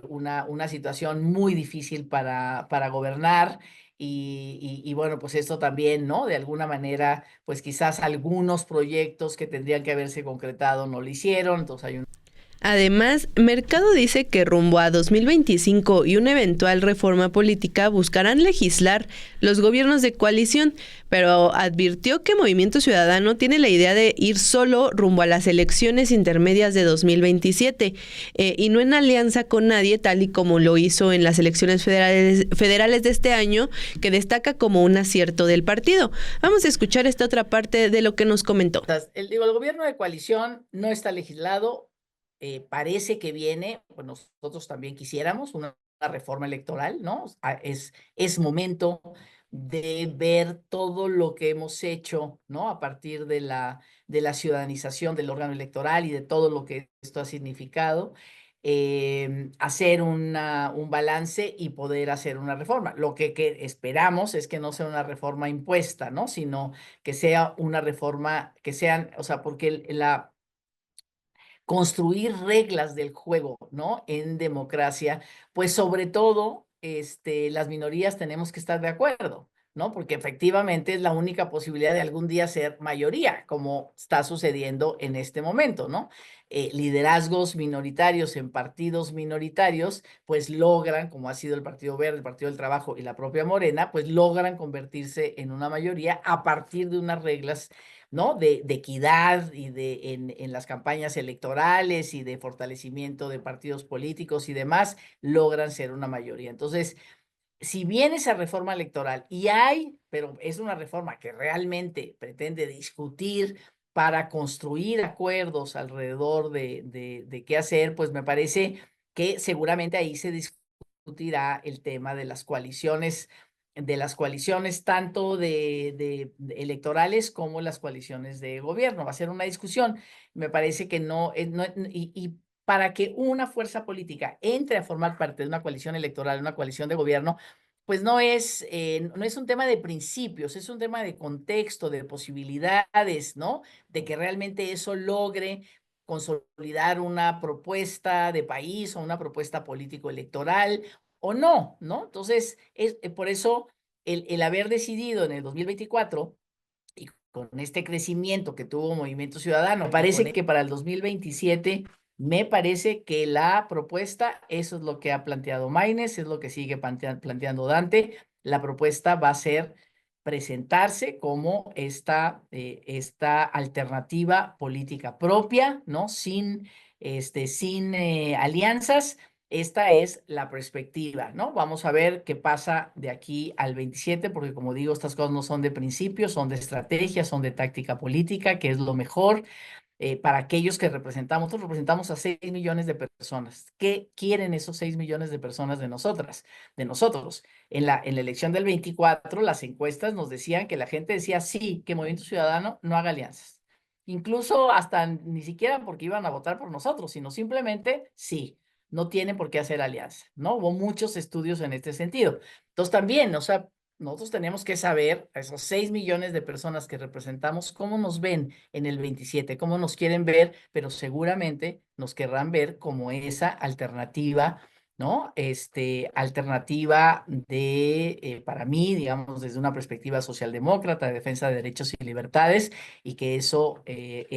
una situación muy difícil para gobernar. Y bueno, pues esto también, ¿no? De alguna manera, pues quizás algunos proyectos que tendrían que haberse concretado no lo hicieron, entonces hay un... Además, Mercado dice que rumbo a 2025 y una eventual reforma política buscarán legislar los gobiernos de coalición, pero advirtió que Movimiento Ciudadano tiene la idea de ir solo rumbo a las elecciones intermedias de 2027 y no en alianza con nadie, tal y como lo hizo en las elecciones federales de este año, que destaca como un acierto del partido. Vamos a escuchar esta otra parte de lo que nos comentó. El gobierno de coalición no está legislado. Parece que viene, pues nosotros también quisiéramos una reforma electoral, ¿no? Es momento de ver todo lo que hemos hecho, ¿no? A partir de la ciudadanización del órgano electoral y de todo lo que esto ha significado, hacer un balance y poder hacer una reforma. Lo que esperamos es que no sea una reforma impuesta, ¿no? Sino que sea una reforma, que sean, o sea, porque construir reglas del juego, ¿no? En democracia, pues sobre todo, las minorías tenemos que estar de acuerdo, ¿no? Porque efectivamente es la única posibilidad de algún día ser mayoría, como está sucediendo en este momento, ¿no? Liderazgos minoritarios en partidos minoritarios, pues logran, como ha sido el Partido Verde, el Partido del Trabajo y la propia Morena, pues logran convertirse en una mayoría a partir de unas reglas, ¿no? De equidad y en las campañas electorales y de fortalecimiento de partidos políticos y demás, logran ser una mayoría. Entonces, si viene esa reforma electoral y pero es una reforma que realmente pretende discutir para construir acuerdos alrededor de qué hacer, pues me parece que seguramente ahí se discutirá el tema de las coaliciones tanto de electorales como las coaliciones de gobierno. Va a ser una discusión. Me parece que y para que una fuerza política entre a formar parte de una coalición electoral, una coalición de gobierno, pues no es un tema de principios, es un tema de contexto, de posibilidades, ¿no? De que realmente eso logre consolidar una propuesta de país o una propuesta político-electoral o no, ¿no? Entonces, por eso el haber decidido en el 2024 y con este crecimiento que tuvo Movimiento Ciudadano, parece que para el 2027, me parece que la propuesta, eso es lo que ha planteado Maines, es lo que sigue planteando Dante, la propuesta va a ser presentarse como esta alternativa política propia, ¿no? Sin alianzas. Esta es la perspectiva, ¿no? Vamos a ver qué pasa de aquí al 27, porque como digo, estas cosas no son de principios, son de estrategia, son de táctica política, que es lo mejor para aquellos que representamos. Nosotros representamos a 6 millones de personas. ¿Qué quieren esos 6 millones de personas de nosotros? En la elección del 24, las encuestas nos decían que la gente decía sí, que Movimiento Ciudadano no haga alianzas. Incluso hasta ni siquiera porque iban a votar por nosotros, sino simplemente sí, no tienen por qué hacer alianza, ¿no? Hubo muchos estudios en este sentido. Entonces también, o sea, nosotros tenemos que saber a esos 6 millones de personas que representamos cómo nos ven en el 27, cómo nos quieren ver, pero seguramente nos querrán ver como esa alternativa, ¿no? Alternativa para mí, digamos, desde una perspectiva socialdemócrata, de defensa de derechos y libertades, y que eso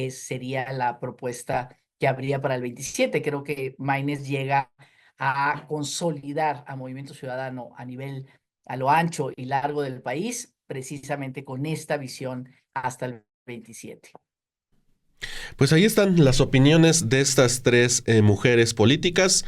sería la propuesta que habría para el 27. Creo que Maines llega a consolidar a Movimiento Ciudadano a lo ancho y largo del país, precisamente con esta visión hasta el 27. Pues ahí están las opiniones de estas tres mujeres políticas.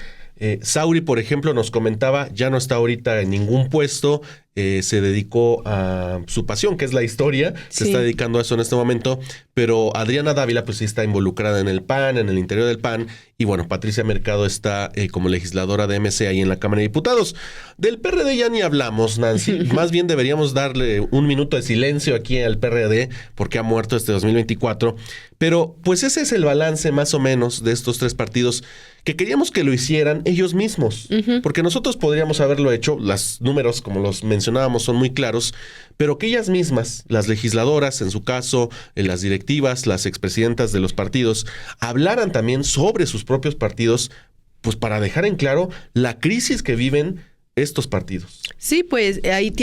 Sauri, por ejemplo, nos comentaba, ya no está ahorita en ningún puesto, se dedicó a su pasión, que es la historia, se está dedicando a eso en este momento, pero Adriana Dávila pues sí está involucrada en el PAN, en el interior del PAN, y bueno, Patricia Mercado está como legisladora de MC ahí en la Cámara de Diputados. Del PRD ya ni hablamos, Nancy, más bien deberíamos darle un minuto de silencio aquí al PRD, porque ha muerto este 2024, pero pues ese es el balance más o menos de estos tres partidos que queríamos que lo hicieran ellos mismos, porque nosotros podríamos haberlo hecho, los números, como los mencionábamos, son muy claros, pero que ellas mismas, las legisladoras, en su caso, las directivas, las expresidentas de los partidos, hablaran también sobre sus propios partidos, pues para dejar en claro la crisis que viven estos partidos. Sí, pues ahí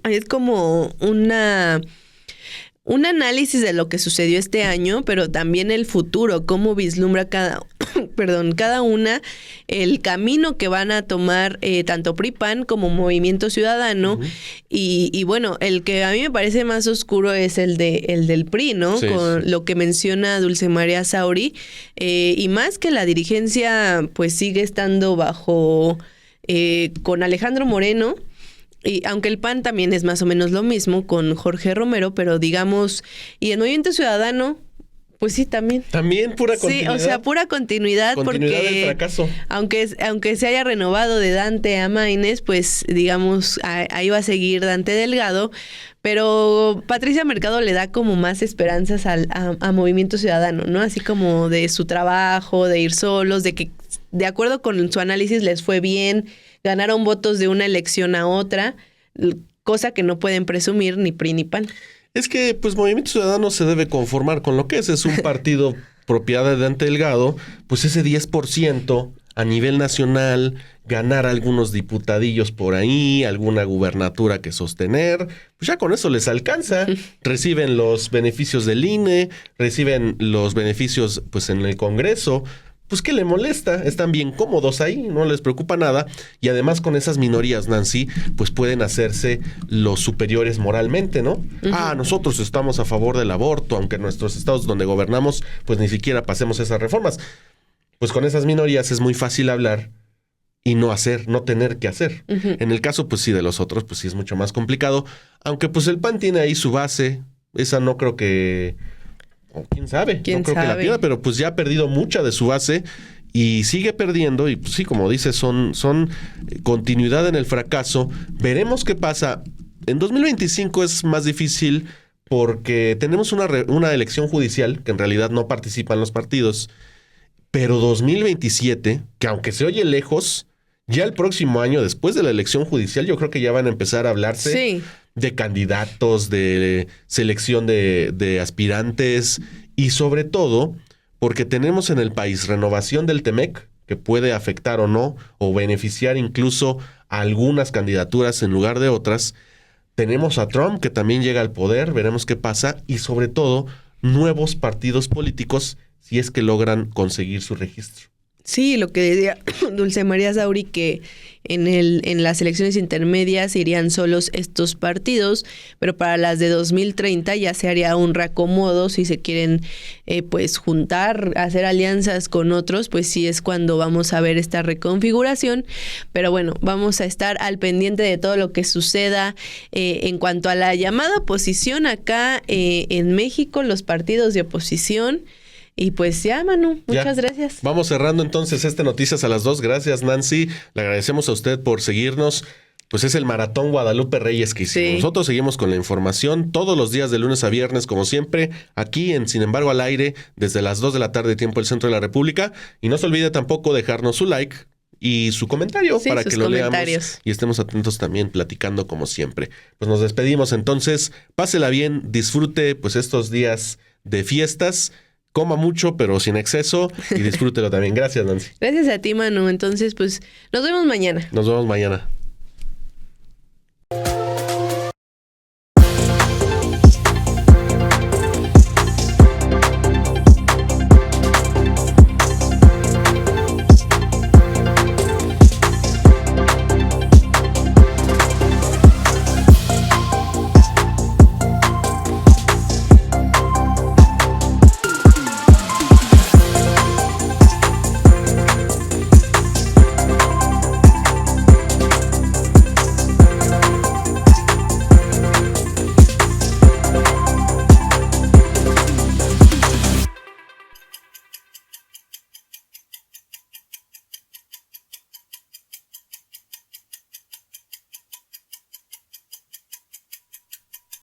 es como un análisis de lo que sucedió este año, pero también el futuro, cómo vislumbra cada una, el camino que van a tomar tanto PRI-PAN como Movimiento Ciudadano. Y bueno, el que a mí me parece más oscuro es el del PRI, ¿no? Sí, con lo que menciona Dulce María Sauri, y más que la dirigencia pues sigue estando bajo con Alejandro Moreno. Y aunque el PAN también es más o menos lo mismo con Jorge Romero, pero digamos, y el Movimiento Ciudadano, pues sí, también. También pura continuidad. Sí, o sea, pura continuidad porque del fracaso. Aunque se haya renovado de Dante a Maínez, pues digamos, ahí va a seguir Dante Delgado, pero Patricia Mercado le da como más esperanzas a Movimiento Ciudadano, ¿no? Así como de su trabajo, de ir solos, de que de acuerdo con su análisis les fue bien, ganaron votos de una elección a otra, cosa que no pueden presumir ni PRI ni PAN. Es que, pues, Movimiento Ciudadano se debe conformar con lo que es un partido propiedad de Dante Delgado, pues ese 10% a nivel nacional, ganar algunos diputadillos por ahí, alguna gubernatura que sostener, pues ya con eso les alcanza. Reciben los beneficios del INE, reciben los beneficios, pues, en el Congreso. Pues, ¿qué le molesta? Están bien cómodos ahí, no les preocupa nada. Y además con esas minorías, Nancy, pues pueden hacerse los superiores moralmente, ¿no? Nosotros estamos a favor del aborto, aunque en nuestros estados donde gobernamos, pues ni siquiera pasemos esas reformas. Pues con esas minorías es muy fácil hablar y no hacer, no tener que hacer. En el caso, pues sí, de los otros, pues sí es mucho más complicado. Aunque pues el PAN tiene ahí su base, esa no creo que... O quién sabe, no creo que la pierda, pero pues ya ha perdido mucha de su base y sigue perdiendo. Y pues sí, como dices, son continuidad en el fracaso. Veremos qué pasa. En 2025 es más difícil porque tenemos una elección judicial que en realidad no participan los partidos. Pero 2027, que aunque se oye lejos, ya el próximo año, después de la elección judicial, yo creo que ya van a empezar a hablarse de candidatos, de selección de aspirantes y sobre todo porque tenemos en el país renovación del TEMEC, que puede afectar o no, o beneficiar incluso a algunas candidaturas en lugar de otras. Tenemos a Trump, que también llega al poder, veremos qué pasa, y sobre todo nuevos partidos políticos si es que logran conseguir su registro. Sí, lo que decía Dulce María Sauri, que en las elecciones intermedias irían solos estos partidos, pero para las de 2030 ya se haría un reacomodo si se quieren pues juntar, hacer alianzas con otros, pues sí es cuando vamos a ver esta reconfiguración. Pero bueno, vamos a estar al pendiente de todo lo que suceda en cuanto a la llamada oposición acá en México, los partidos de oposición. Y pues ya, Manu, muchas gracias. Vamos cerrando entonces Noticias a las 2. Gracias, Nancy. Le agradecemos a usted por seguirnos. Pues es el Maratón Guadalupe Reyes que hicimos. Nosotros seguimos con la información todos los días de lunes a viernes, como siempre, aquí en Sin embargo al aire, desde las 2 de la tarde, tiempo del centro de la República. Y no se olvide tampoco dejarnos su like y su comentario para que lo leamos y estemos atentos también platicando como siempre. Pues nos despedimos entonces. Pásela bien, disfrute pues estos días de fiestas. Coma mucho, pero sin exceso y disfrútelo también. Gracias, Nancy. Gracias a ti, Manu. Entonces, pues, nos vemos mañana. Nos vemos mañana.